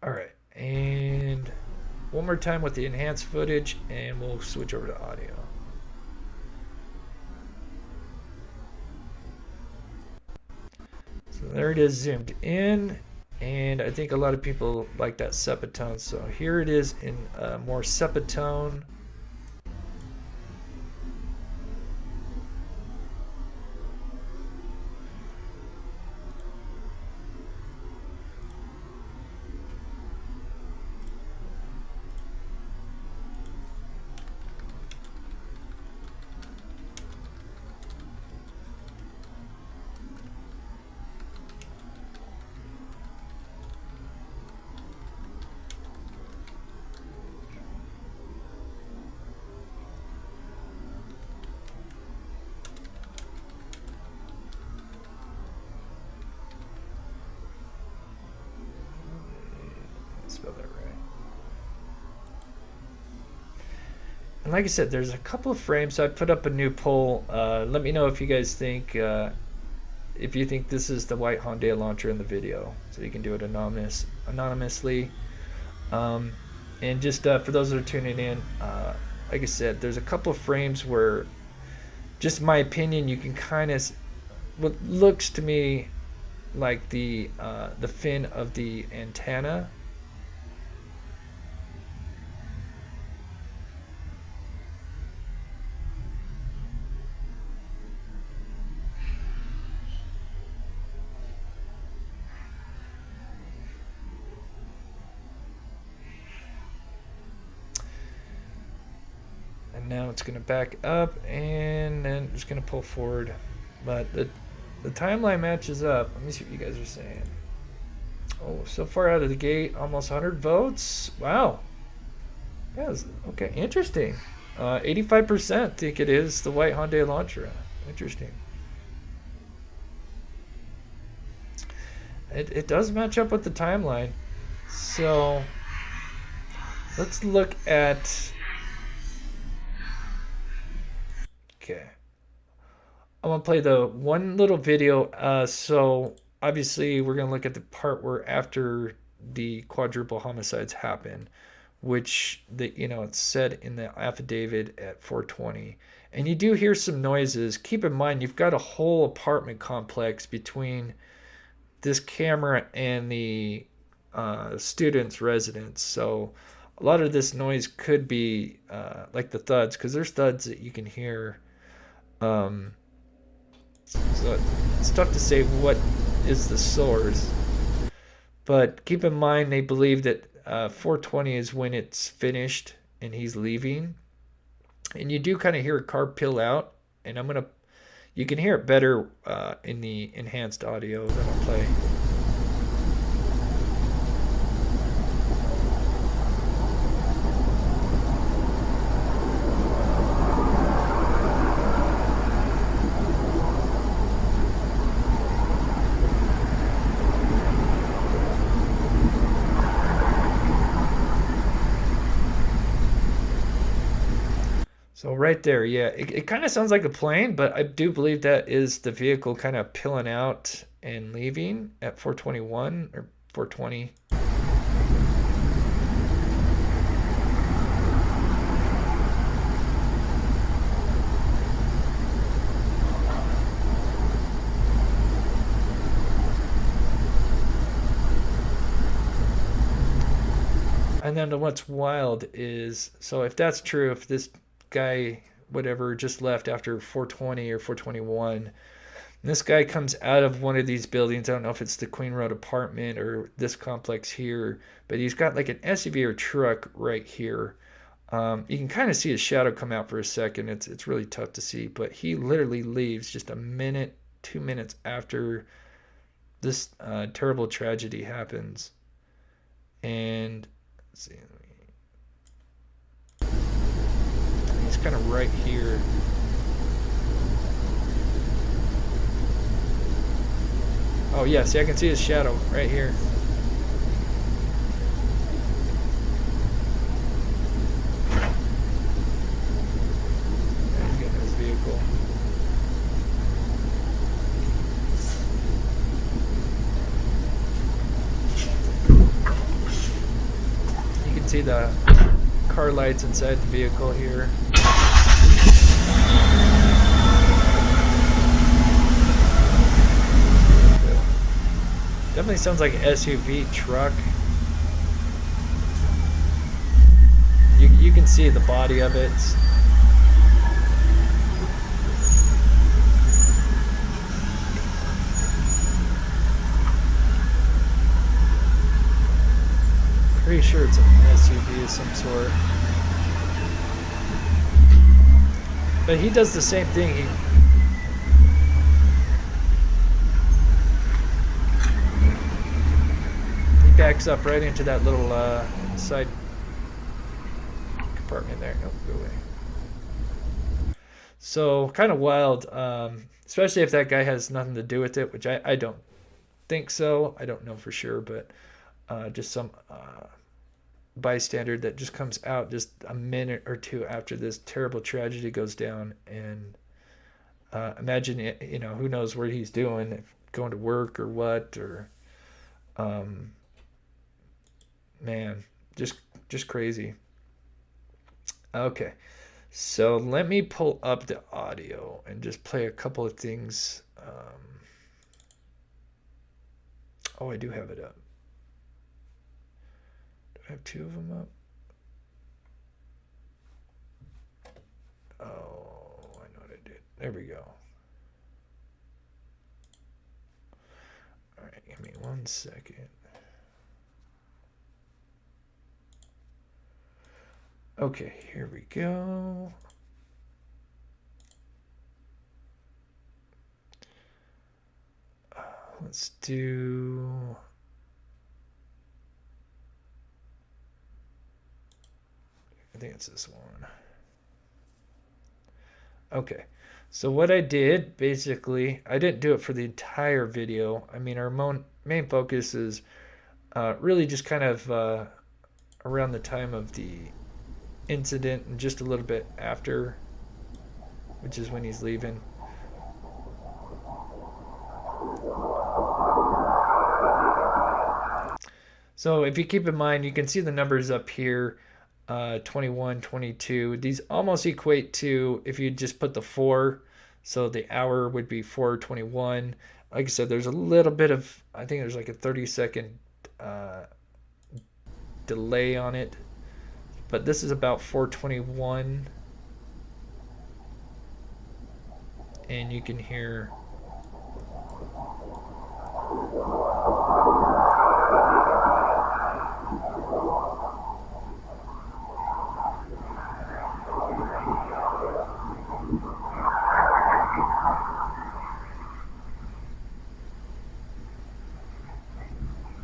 All right, and one more time with the enhanced footage, and we'll switch over to audio. So there it is, zoomed in, and I think a lot of people like that sepia tone. So here it is in more sepia tone. Spell that right. And like I said, there's a couple of frames, so I put up a new poll. Let me know if you guys think, if you think this is the white Hyundai launcher in the video. So you can do it anonymously. And just for those that are tuning in, like I said, there's a couple of frames where, just my opinion, you can kind of what looks to me like the fin of the antenna. And now it's going to back up, and then it's going to pull forward. But the timeline matches up. Let me see what you guys are saying. Oh, so far out of the gate, almost 100 votes. Wow. Yeah, okay, interesting. 85% think it is the white Hyundai Elantra. Interesting. It does match up with the timeline. So let's look at. Okay. I'm gonna play the one little video. So obviously we're gonna look at the part where after the quadruple homicides happen, which it's said in the affidavit at 4:20, and you do hear some noises. Keep in mind you've got a whole apartment complex between this camera and the student's residence, so a lot of this noise could be like the thuds, because there's thuds that you can hear. So it's tough to say what is the source, but keep in mind they believe that 4:20 is when it's finished and he's leaving, and you do kind of hear a car peel out, and you can hear it better in the enhanced audio that I'll play. So right there, yeah, it kind of sounds like a plane, but I do believe that is the vehicle kind of peeling out and leaving at 4:21 or 4:20. And then what's wild is, so if that's true, if this guy, whatever, just left after 4:20 or 4:21, this guy comes out of one of these buildings. I don't know if it's the Queen Road apartment or this complex here, but he's got like an SUV or truck right here. You can kind of see his shadow come out for a second. It's really tough to see, but he literally leaves just a minute, 2 minutes after this terrible tragedy happens. And let's see, he's kind of right here. Oh yeah, see, I can see his shadow right here. He's getting his vehicle. You can see the car lights inside the vehicle here. Definitely sounds like an SUV truck. You can see the body of it. Pretty sure it's an SUV of some sort. But he does the same thing. He backs up right into that little side compartment there. Nope, go away. So kind of wild, especially if that guy has nothing to do with it, which I don't think so. I don't know for sure, but just some bystander that just comes out just a minute or two after this terrible tragedy goes down. And imagine, who knows what he's doing, if going to work or what, or man, just crazy. Okay, so let me pull up the audio and just play a couple of things Oh, I do have it up. Do I have two of them up? Oh, I know what I did. There we go. All right, give me 1 second. Okay, here we go. Let's do... I think it's this one. Okay, so what I did, basically, I didn't do it for the entire video. I mean, our main focus is really just kind of around the time of the incident and just a little bit after, which is when he's leaving. So if you keep in mind, you can see the numbers up here, 21, 22. These almost equate to if you just put the 4. So the hour would be 4:21. Like I said, there's a little bit of, I think there's like a 30-second delay on it. But this is about 4:21. And you can hear...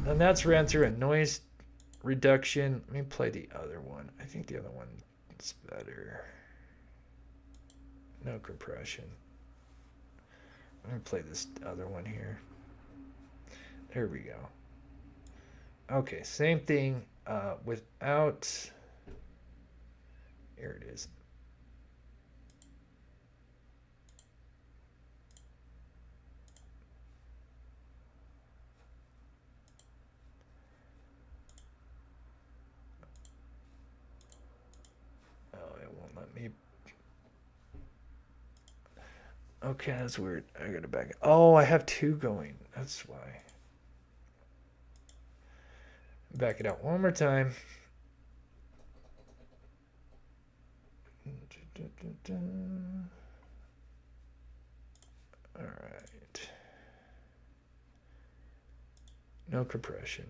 And that's ran through a noise reduction. Let me play the other one. I think the other one's better. No compression. Let me play this other one here. There we go. Okay, same thing without... Here it is. Okay, that's weird. I gotta back. Oh, I have 2 going. That's why. Back it out one more time. All right. No compression.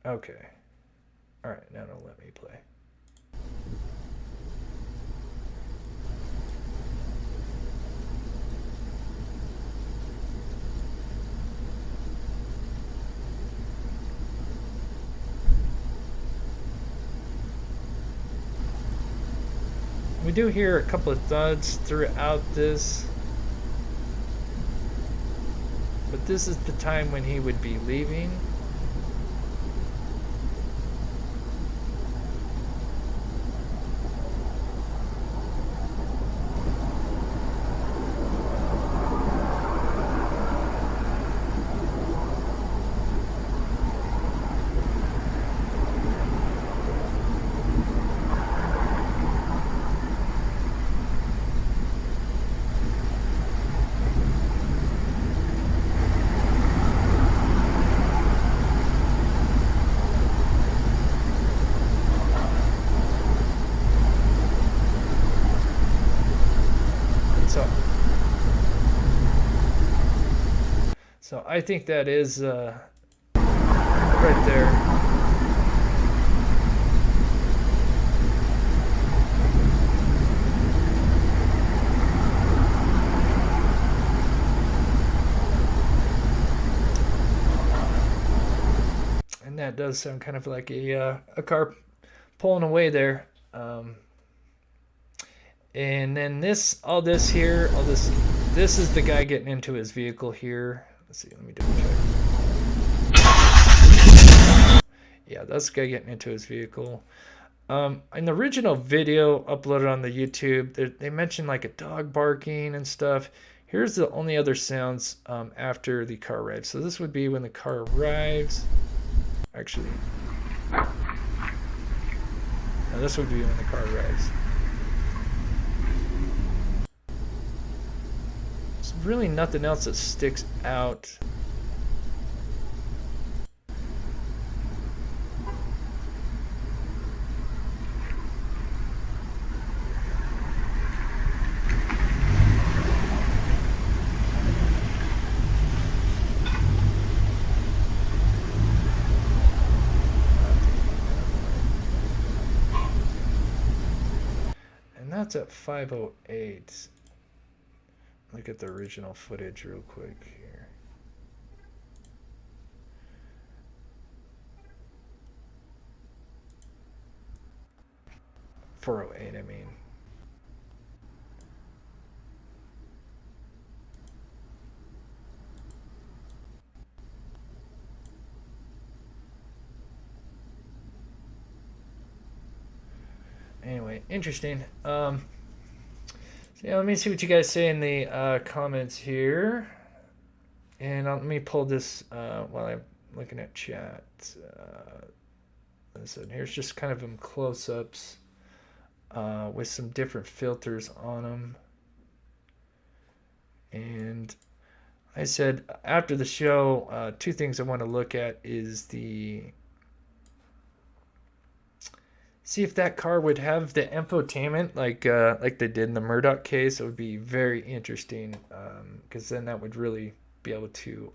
Okay. All right, now it'll let me play. We do hear a couple of thuds throughout this, but this is the time when he would be leaving. So I think that is right there. And that does sound kind of like a car pulling away there. And then this is the guy getting into his vehicle here. Let's see, let me double check. Yeah, that's the guy getting into his vehicle. In the original video uploaded on the YouTube, they mentioned like a dog barking and stuff. Here's the only other sounds after the car arrives. So this would be when the car arrives. Actually, no, this would be when the car arrives. really nothing else that sticks out. And that's at 5:08. Look at the original footage real quick here. .408, I mean. Anyway, interesting. So yeah, let me see what you guys say in the comments here. And let me pull this while I'm looking at chat. Listen, here's just kind of some close-ups with some different filters on them. And I said after the show, two things I want to look at is see if that car would have the infotainment like they did in the Murdoch case. It would be very interesting because then that would really be able to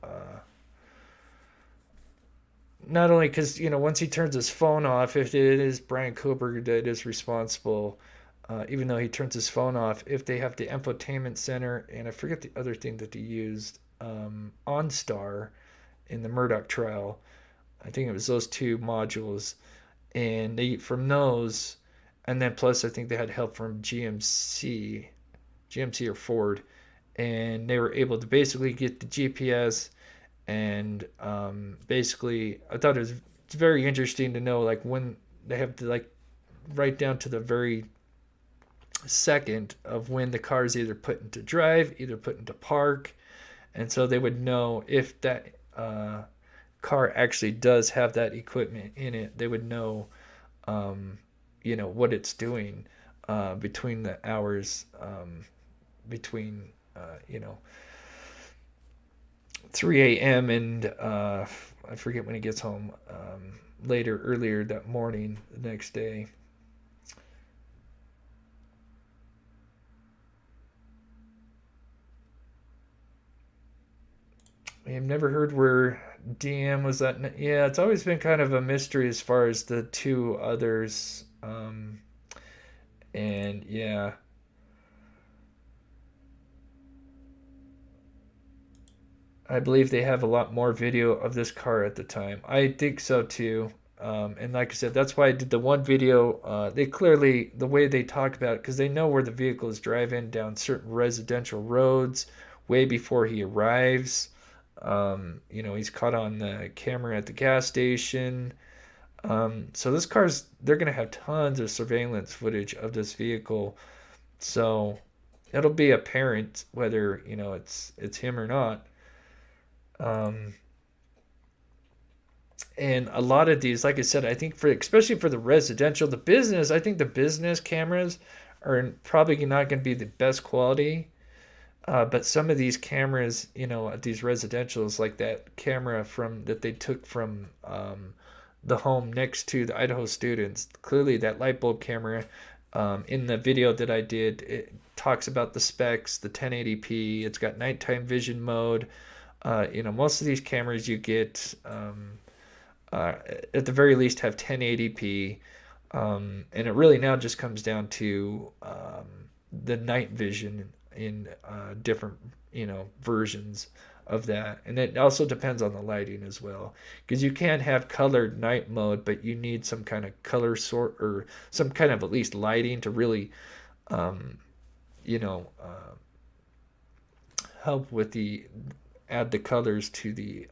not only because once he turns his phone off, if it is Bryan Kohberger that is responsible, even though he turns his phone off, if they have the infotainment center, and I forget the other thing that they used, OnStar in the Murdoch trial, I think it was those two modules, and they from those, and then plus I think they had help from GMC or Ford, and they were able to basically get the GPS, and basically I thought it's very interesting to know like when they have to like right down to the very second of when the car is either put into drive, either put into park, and so they would know if that car actually does have that equipment in it. They would know, what it's doing between the hours between, 3 a.m. and I forget when he gets home earlier that morning, the next day. I've never heard where DM was that. Yeah, it's always been kind of a mystery as far as the two others. And yeah, I believe they have a lot more video of this car at the time. I think so too. And like I said, that's why I did the one video. They clearly, the way they talk about it, because they know where the vehicle is driving down certain residential roads way before he arrives. He's caught on the camera at the gas station. So they're going to have tons of surveillance footage of this vehicle. So it'll be apparent whether, it's him or not. And a lot of these, like I said, I think especially for the residential, the business, I think the business cameras are probably not going to be the best quality. But some of these cameras, at these residentials, like that camera that they took from the home next to the Idaho Students, clearly that light bulb camera, in the video that I did, it talks about the specs, the 1080p, it's got nighttime vision mode. Most of these cameras you get, at the very least, have 1080p. And it really now just comes down to the night vision in different, versions of that. And it also depends on the lighting as well. Because you can't have colored night mode, but you need some kind of color sort or some kind of at least lighting to really, you know, help with add the colors to the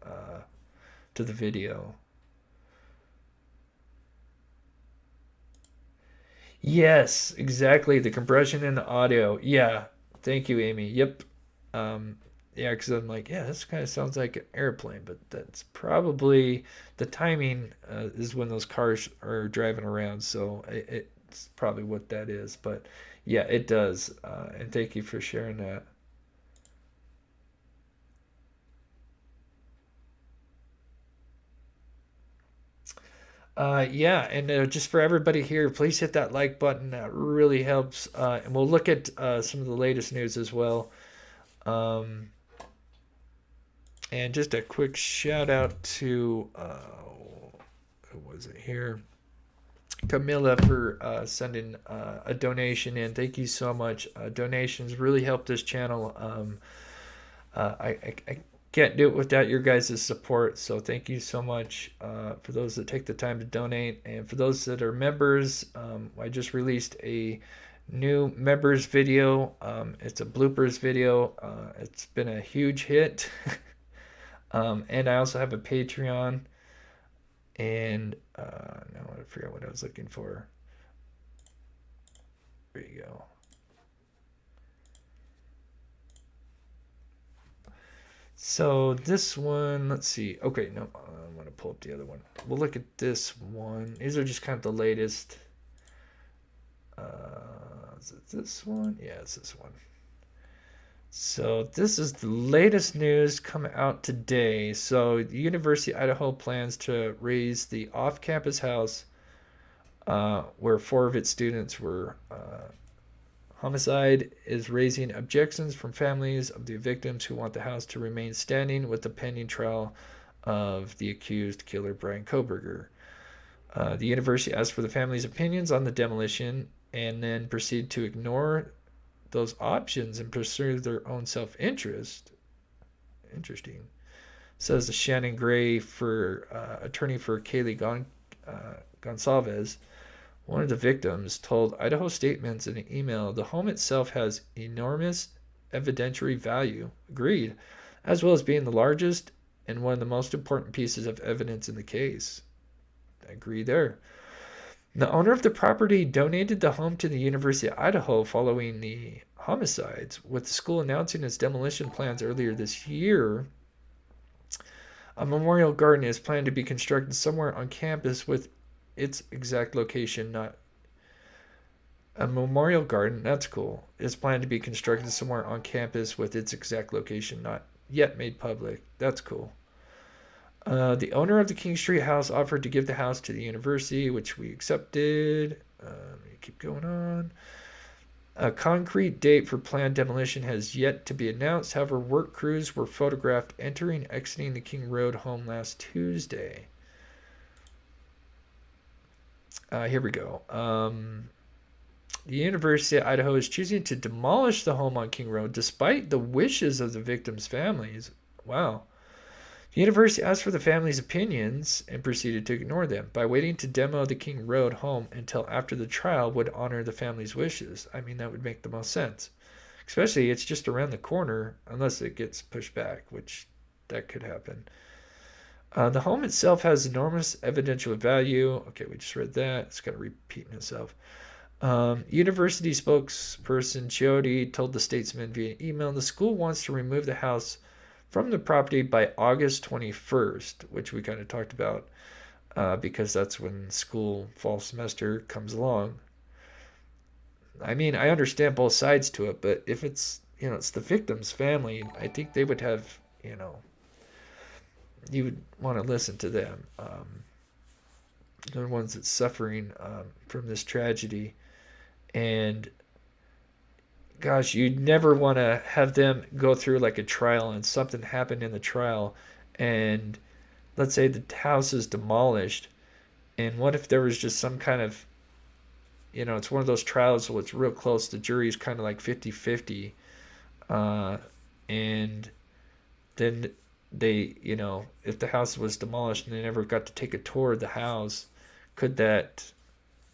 video. Yes, exactly. The compression in the audio. Yeah. Thank you, Amy. Yep. Um, yeah, because I'm like, yeah, this kind of sounds like an airplane, but that's probably the timing is when those cars are driving around. So it's probably what that is. But yeah, it does. And thank you for sharing that. Yeah, and just for everybody here, please hit that like button. That really helps. And we'll look at some of the latest news as well. Um, and just a quick shout out to who was it here? Camilla for sending a donation in. Thank you so much. Donations really help this channel. I can't do it without your guys' support. So thank you so much for those that take the time to donate. And for those that are members, I just released a new members video. It's a bloopers video. It's been a huge hit. And I also have a Patreon. And now I forgot what I was looking for. There you go. So this one, let's see. Okay, no, I'm gonna pull up the other one. We'll look at this one. These are just kind of the latest. Is it this one? Yeah, it's this one. So this is the latest news come out today. So the University of Idaho plans to raise the off-campus house where 4 of its students were homicide is raising objections from families of the victims who want the house to remain standing with the pending trial of the accused killer Bryan Kohberger. The university asked for the family's opinions on the demolition and then proceeded to ignore those options and pursue their own self-interest. Interesting. Says the Shannon Gray for attorney for Kaylee Gonsalves. One of the victims told Idaho Statements in an email the home itself has enormous evidentiary value, agreed, as well as being the largest and one of the most important pieces of evidence in the case. I agree there. The owner of the property donated the home to the University of Idaho following the homicides, with the school announcing its demolition plans earlier this year. A memorial garden is planned to be constructed somewhere on campus with its exact location not a memorial garden, that's cool, is planned to be constructed somewhere on campus with its exact location not yet made public. That's cool. The owner of the King Street house offered to give the house to the university, which we accepted. Keep going on. A concrete date for planned demolition has yet to be announced. However, work crews were photographed entering and exiting the King Road home last Tuesday. Here we go. The University of Idaho is choosing to demolish the home on King Road despite the wishes of the victims' families. Wow. The university asked for the families' opinions and proceeded to ignore them. By waiting to demo the King Road home until after the trial would honor the families' wishes. I mean, that would make the most sense. Especially, it's just around the corner, unless it gets pushed back, which that could happen. The home itself has enormous evidential value. Okay, we just read that. It's kind of repeating itself. University spokesperson Chiodi told the Statesman via email the school wants to remove the house from the property by August 21st, which we kind of talked about because that's when school fall semester comes along. I mean, I understand both sides to it, but if it's, it's the victim's family, I think they would have, you would want to listen to them. They're the ones that's suffering from this tragedy. And gosh, you'd never want to have them go through like a trial and something happened in the trial. And let's say the house is demolished. And what if there was just some kind of, it's one of those trials where it's real close. The jury's kind of like 50-50. And then they, if the house was demolished and they never got to take a tour of the house, could that,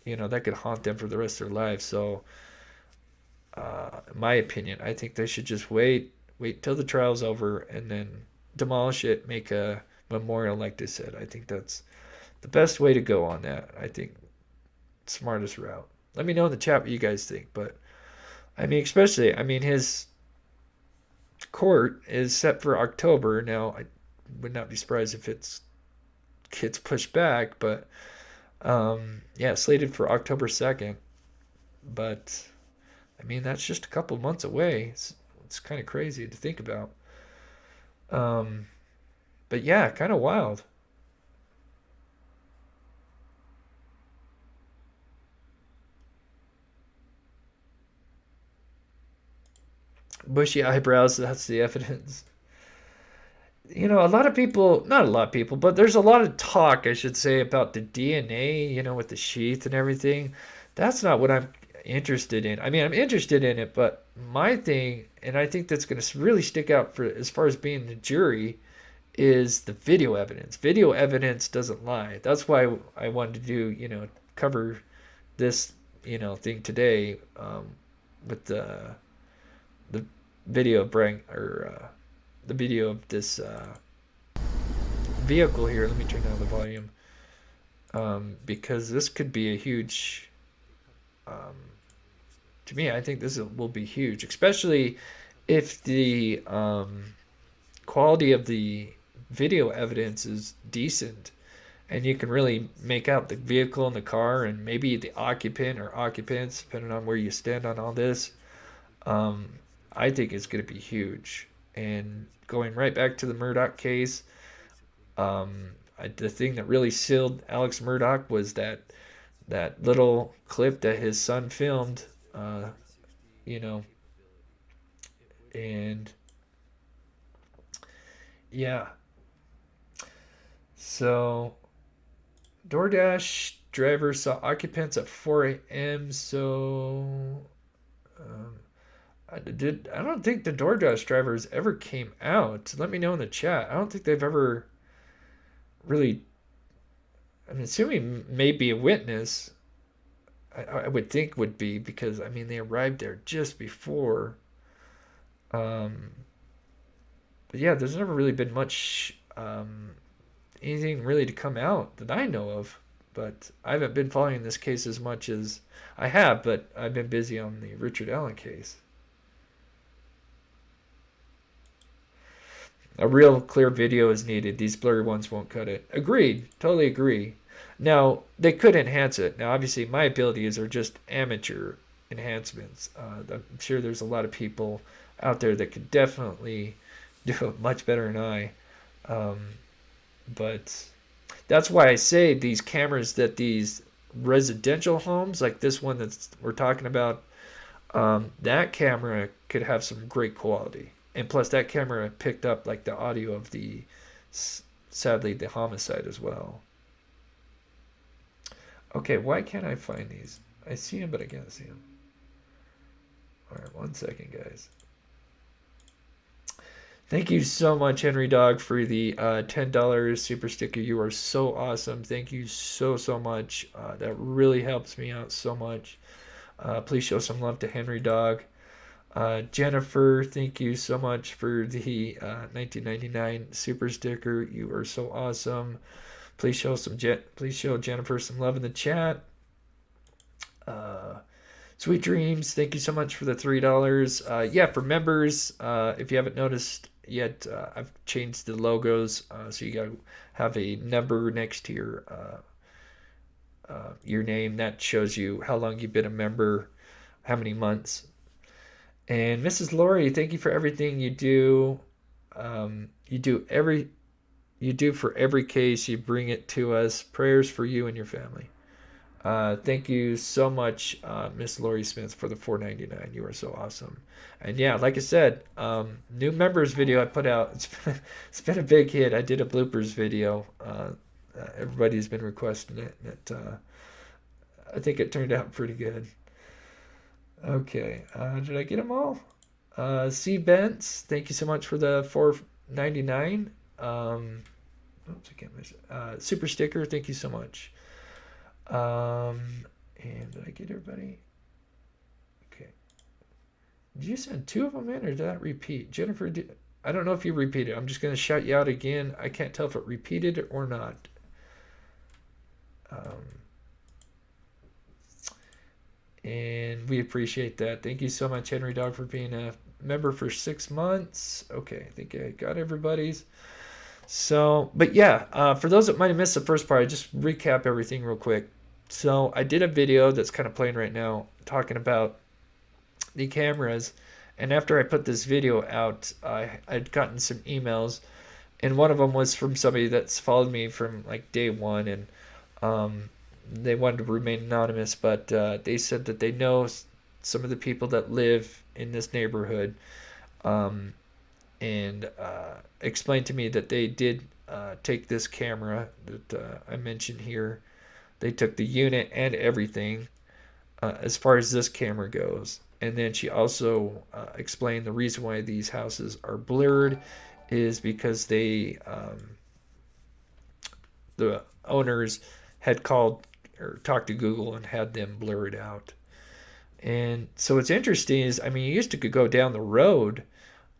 that could haunt them for the rest of their lives. So, in my opinion, I think they should just wait till the trial's over and then demolish it, make a memorial like they said. I think that's the best way to go on that. I think smartest route. Let me know in the chat what you guys think. But, I mean, especially, his court is set for October. Now, I would not be surprised if it gets pushed back, but yeah, slated for October 2nd. But that's just a couple months away. It's kind of crazy to think about. But yeah, kind of wild. Bushy eyebrows, that's the evidence. A lot of people, not a lot of people, but there's a lot of talk, I should say, about the DNA, with the sheath and everything. That's not what I'm interested in. I mean, I'm interested in it, but my thing, and I think that's going to really stick out for as far as being the jury, is the video evidence. Video evidence doesn't lie. That's why I wanted to do, cover this, thing today, with the video of Brian, or the video of this vehicle here. Let me turn down the volume, because this could be a huge. To me, I think this will be huge, especially if the quality of the video evidence is decent, and you can really make out the vehicle and the car, and maybe the occupant or occupants, depending on where you stand on all this. I think it's going to be huge. And going right back to the Murdaugh case, the thing that really sealed Alex Murdaugh was that little clip that his son filmed, you know, and yeah. So DoorDash driver saw occupants at 4 a.m. So I don't think the DoorDash drivers ever came out. Let me know in the chat. I don't think they've ever really. I'm assuming maybe a witness. I would think would be, because I mean they arrived there just before. Um, but yeah, there's never really been much anything really to come out that I know of. But I haven't been following this case as much as I have, but I've been busy on the Richard Allen case. A real clear video is needed. These blurry ones won't cut it. Agreed. Totally agree. Now, they could enhance it. Now, obviously, my abilities are just amateur enhancements. I'm sure there's a lot of people out there that could definitely do it much better than I. But that's why I say these cameras, that these residential homes, like this one that we're talking about, that camera could have some great quality. And plus, that camera picked up like the audio of sadly, the homicide as well. Okay, why can't I find these? I see them, but I can't see them. All right, 1 second, guys. Thank you so much, Henry Dog, for the $10 super sticker. You are so awesome. Thank you so much. That really helps me out so much. Please show some love to Henry Dog. Jennifer, thank you so much for the 1999 super sticker. You are so awesome. Please show Jennifer some love in the chat. Sweet Dreams, thank you so much for the $3. Yeah, for members, if you haven't noticed yet, I've changed the logos, so you gotta have a number next to your name. That shows you how long you've been a member, how many months. And Mrs. Lori, thank you for everything you do. You do for every case. You bring it to us. Prayers for you and your family. Thank you so much, Miss Lori Smith, for the $4.99. You are so awesome. And yeah, like I said, new members video I put out. It's been a big hit. I did a bloopers video. Everybody's been requesting it. I think it turned out pretty good. Okay, did I get them all? C. Bents, thank you so much for the $4.99. Oops, I can't miss it. Super sticker, thank you so much. And did I get everybody? Okay. Did you send 2 of them in, or did that repeat? Jennifer, I don't know if you repeated. I'm just going to shout you out again. I can't tell if it repeated or not. And we appreciate that. Thank you so much, Henry Dog, for being a member for 6 months. Okay, I think I got everybody's. So, but yeah, for those that might have missed the first part, I just recap everything real quick. So I did a video that's kind of playing right now talking about the cameras. And after I put this video out, I'd gotten some emails. And one of them was from somebody that's followed me from like day one. And they wanted to remain anonymous, but they said that they know some of the people that live in this neighborhood. and explained to me that they did take this camera that I mentioned here. They took the unit and everything as far as this camera goes. And then she also explained the reason why these houses are blurred is because the owners had called or talked to Google and had them blur it out. And so what's interesting is, I mean, you used to could go down the road,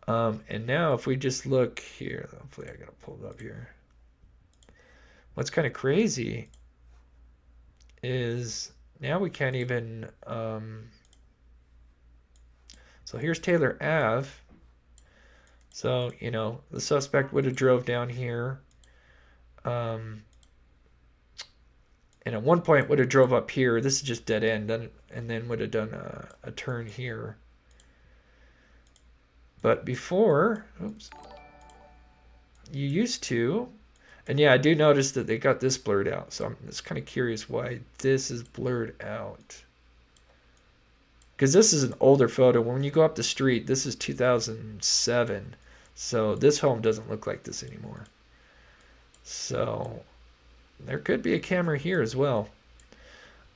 and now if we just look here, hopefully I gotta pull it up here. What's kind of crazy is now we can't even. So here's Taylor Ave. So the suspect would have drove down here. And at one point would have drove up here. This is just dead end, and then would have done a turn here. But before, oops, you used to, and yeah, I do notice that they got this blurred out. So I'm just kind of curious why this is blurred out. Because this is an older photo. When you go up the street, this is 2007. So this home doesn't look like this anymore. So there could be a camera here as well.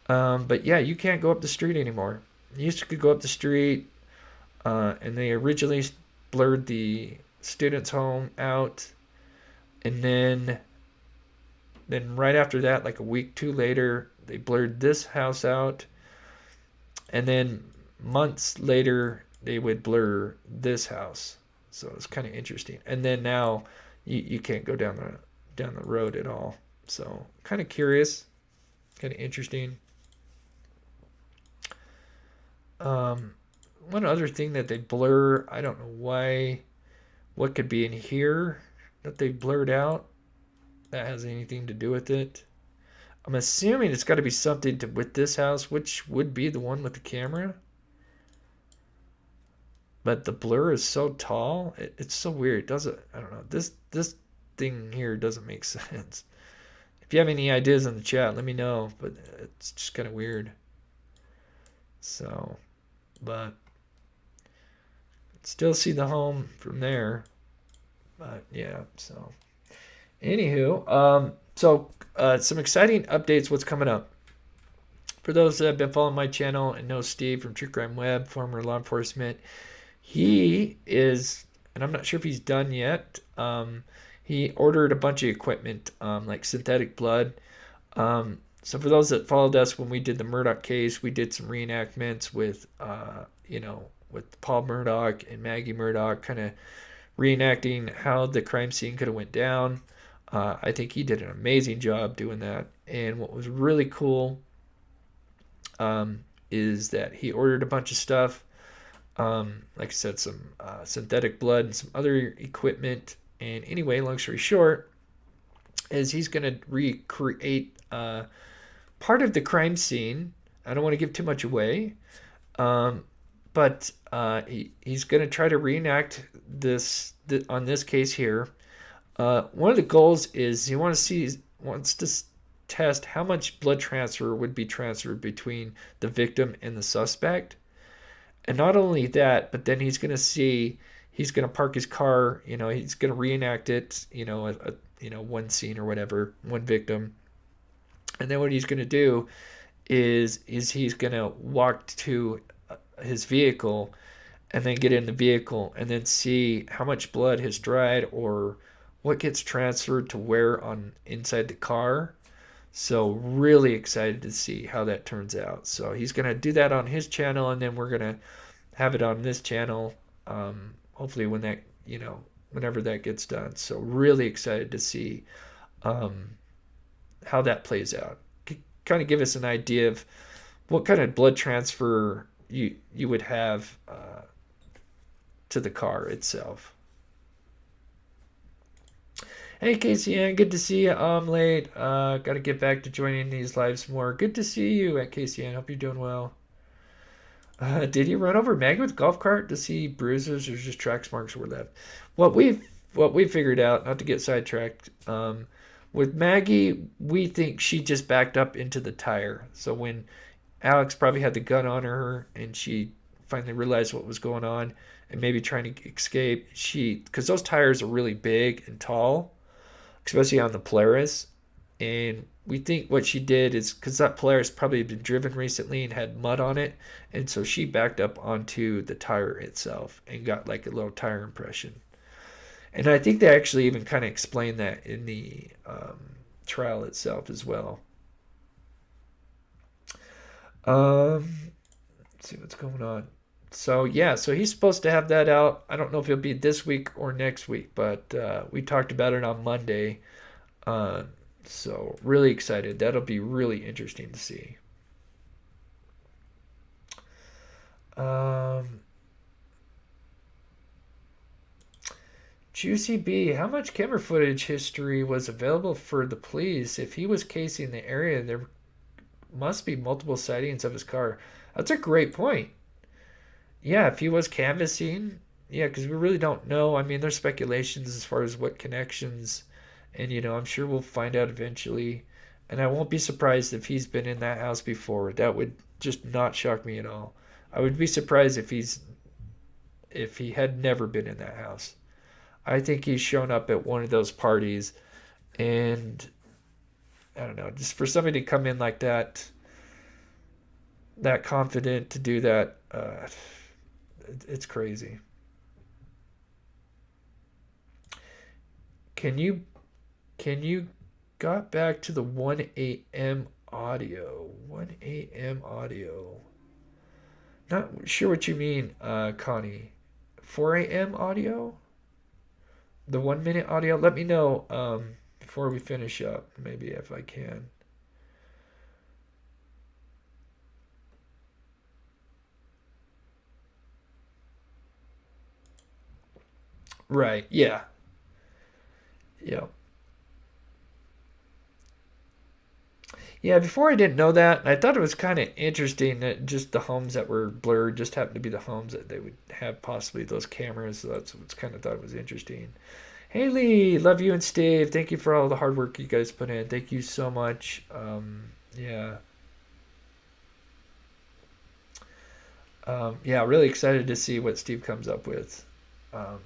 But yeah, you can't go up the street anymore. You used to go up the street, and they originally blurred the student's home out, and then right after that, like a week, two later, they blurred this house out, and then months later they would blur this house. So it's kind of interesting. And then now you can't go down the road at all. So kind of curious, kind of interesting. One other thing that they blur, I don't know why, what could be in here that they blurred out that has anything to do with it. I'm assuming it's got to be something with this house, which would be the one with the camera. But the blur is so tall, it's so weird. It doesn't, I don't know. This thing here doesn't make sense. If you have any ideas in the chat, let me know. But it's just kind of weird. So, but still see the home from there. But yeah, so anywho, some exciting updates. What's coming up? For those that have been following my channel and know Steve from True Crime Web, former law enforcement, he is, and I'm not sure if he's done yet. He ordered a bunch of equipment, like synthetic blood. So for those that followed us when we did the Murdaugh case, we did some reenactments with, with Paul Murdaugh and Maggie Murdaugh, kind of reenacting how the crime scene could have went down. I think he did an amazing job doing that. And what was really cool is that he ordered a bunch of stuff. Like I said, some synthetic blood and some other equipment. And anyway, long story short, is he's going to recreate part of the crime scene. I don't want to give too much away, but he's going to try to reenact this on this case here. One of the goals is he wants to test how much blood transfer would be transferred between the victim and the suspect. And not only that, but then he's going to park his car, he's going to reenact it, one scene or whatever, one victim. And then what he's going to do is he's going to walk to his vehicle and then get in the vehicle and then see how much blood has dried or what gets transferred to where on inside the car. So really excited to see how that turns out. So he's going to do that on his channel, and then we're going to have it on this channel, hopefully when that, whenever that gets done. So really excited to see how that plays out. Kind of give us an idea of what kind of blood transfer you would have to the car itself. Hey Casey Ann, good to see you. I'm late. Got to get back to joining these lives more. Good to see you at Casey Ann. Hope you're doing well. Did you run over Maggie with a golf cart to see bruises or just track marks were left? What we figured out, not to get sidetracked, with Maggie, we think she just backed up into the tire. So when Alex probably had the gun on her and she finally realized what was going on, and maybe trying to escape. Because those tires are really big and tall, especially on the Polaris. And we think what she did is because that Polaris probably had been driven recently and had mud on it. And so she backed up onto the tire itself and got like a little tire impression. And I think they actually even kind of explained that in the trial itself as well. Let's see what's going on. So yeah, so he's supposed to have that out. I don't know if it'll be this week or next week, but we talked about it on Monday. Uh, so really excited. That'll be really interesting to see. Um, Juicy B, how much camera footage history was available for the police? If he was casing the area, there must be multiple sightings of his car. That's a great point. Yeah, if he was canvassing, yeah, because we really don't know. I mean, there's speculations as far as what connections, and I'm sure we'll find out eventually. And I won't be surprised if he's been in that house before. That would just not shock me at all. I would be surprised if he had never been in that house. I think he's shown up at one of those parties, and I don't know, just for somebody to come in like that confident to do that, it's crazy. Can you can you got back to the 1 a.m. audio? 1 a.m. audio. Not sure what you mean, Connie. 4 a.m. audio? The 1 minute audio? Let me know before we finish up, maybe if I can. Right, yeah. Yeah. Yeah, before I didn't know that, and I thought it was kind of interesting that just the homes that were blurred just happened to be the homes that they would have possibly those cameras. So that's what's kind of thought was interesting. Haley, love you and Steve. Thank you for all the hard work you guys put in. Thank you so much. Yeah, yeah, really excited to see what Steve comes up with. Um,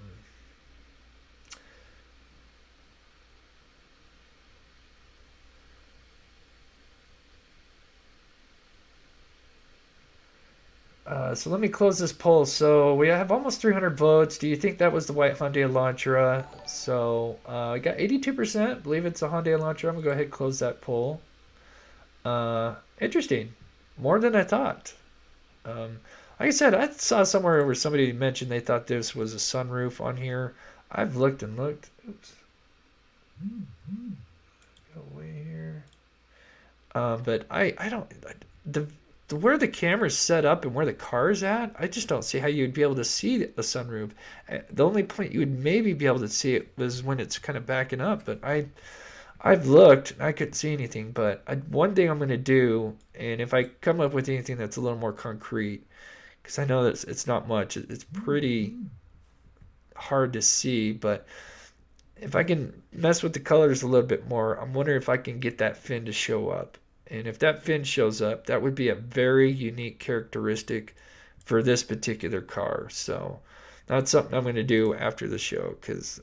so let me close this poll. So we have almost 300 votes. Do you think that was the white Hyundai Elantra? So I got 82%. Believe it's a Hyundai Elantra. I'm gonna go ahead and close that poll. Interesting. More than I thought. Um, like I said, I saw somewhere where somebody mentioned they thought this was a sunroof on here. I've looked and looked. Oops. Go away here. But I don't the, where the camera's set up and where the car's at. I just don't see how you'd be able to see the sunroof. The only point you would maybe be able to see it was when it's kind of backing up. But I've looked, I couldn't see anything. But one thing I'm going to do, and if I come up with anything that's a little more concrete, because I know that it's not much. It's pretty hard to see, but if I can mess with the colors a little bit more, I'm wondering if I can get that fin to show up. And if that fin shows up, that would be a very unique characteristic for this particular car. So that's something I'm going to do after the show because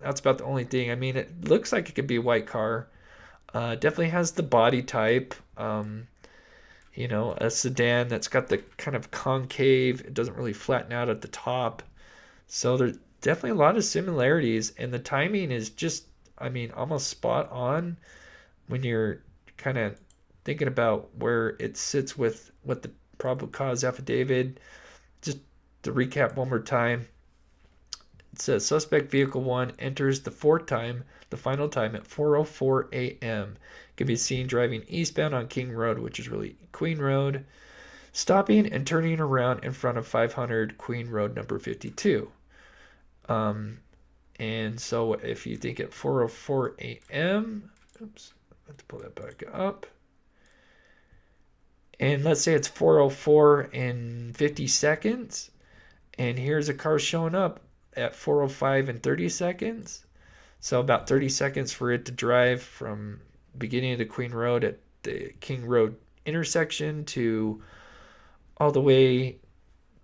that's about the only thing. I mean, it looks like it could be a white car. Definitely has the body type. A sedan that's got the kind of concave. It doesn't really flatten out at the top. So there's definitely a lot of similarities, and the timing is just, I mean, almost spot on when you're kind of thinking about where it sits with what the probable cause affidavit. Just to recap one more time, it says suspect vehicle 1 enters the final time at 4:04 a.m. Can be seen driving eastbound on King Road, which is really Queen Road, stopping and turning around in front of 500 Queen Road number 52. And so if you think at 4:04 a.m., oops, I have to pull that back up. And let's say it's 4:04 and 50 seconds, and here's a car showing up at 4:05 and 30 seconds. So about 30 seconds for it to drive from beginning of the Queen Road at the King Road intersection to all the way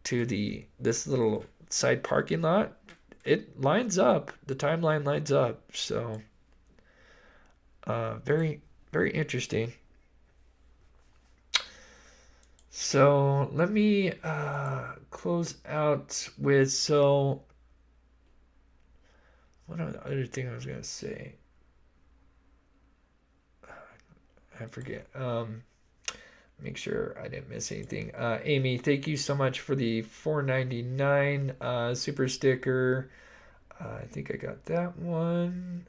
to this little side parking lot, it lines up. The timeline lines up. So very, very interesting. So let me close out with, so what other thing I was going to say? I forget. Make sure I didn't miss anything. Amy, thank you so much for the $4.99 super sticker. I think I got that one.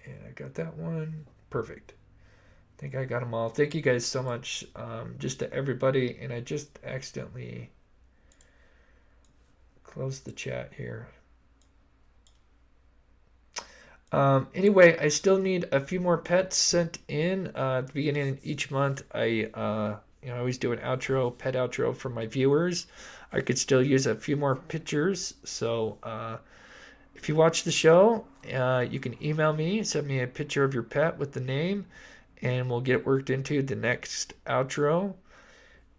And I got that one. Perfect. I think I got them all. Thank you guys so much, just to everybody. And I just accidentally closed the chat here. Anyway, I still need a few more pets sent in. At the beginning of each month, I always do an outro, pet outro for my viewers. I could still use a few more pictures. So if you watch the show, you can email me, send me a picture of your pet with the name, and we'll get it worked into the next outro.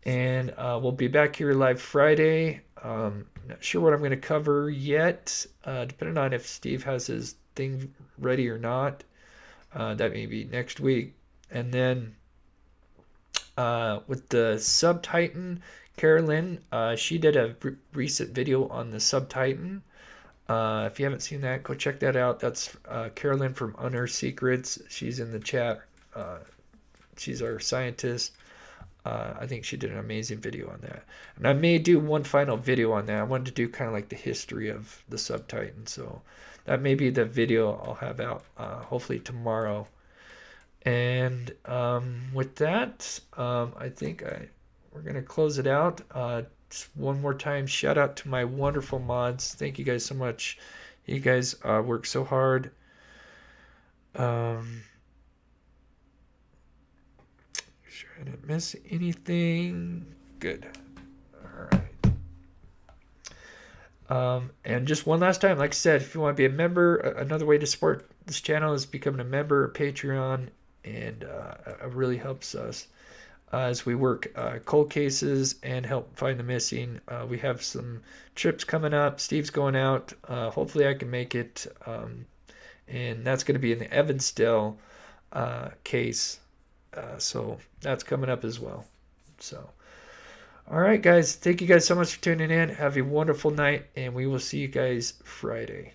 And we'll be back here live Friday. Not sure what I'm going to cover yet, depending on if Steve has his thing ready or not. That may be next week. And then with the Subtitan, Carolyn, she did a recent video on the Subtitan. If you haven't seen that, go check that out. That's Carolyn from Unearthed Secrets. She's in the chat. She's our scientist. I think she did an amazing video on that. And I may do one final video on that. I wanted to do kind of like the history of the Subtitan. So that may be the video I'll have out hopefully tomorrow. And with that, I think we're going to close it out. Just one more time, shout out to my wonderful mods. Thank you guys so much. You guys work so hard. Sure I didn't miss anything. Good. All right. And just one last time, like I said, if you want to be a member, another way to support this channel is becoming a member of Patreon, and it really helps us as we work cold cases and help find the missing. We have some trips coming up. Steve's going out. Hopefully I can make it. And that's going to be in the Evansdale case. So that's coming up as well. So, all right, guys. Thank you guys so much for tuning in. Have a wonderful night, and we will see you guys Friday.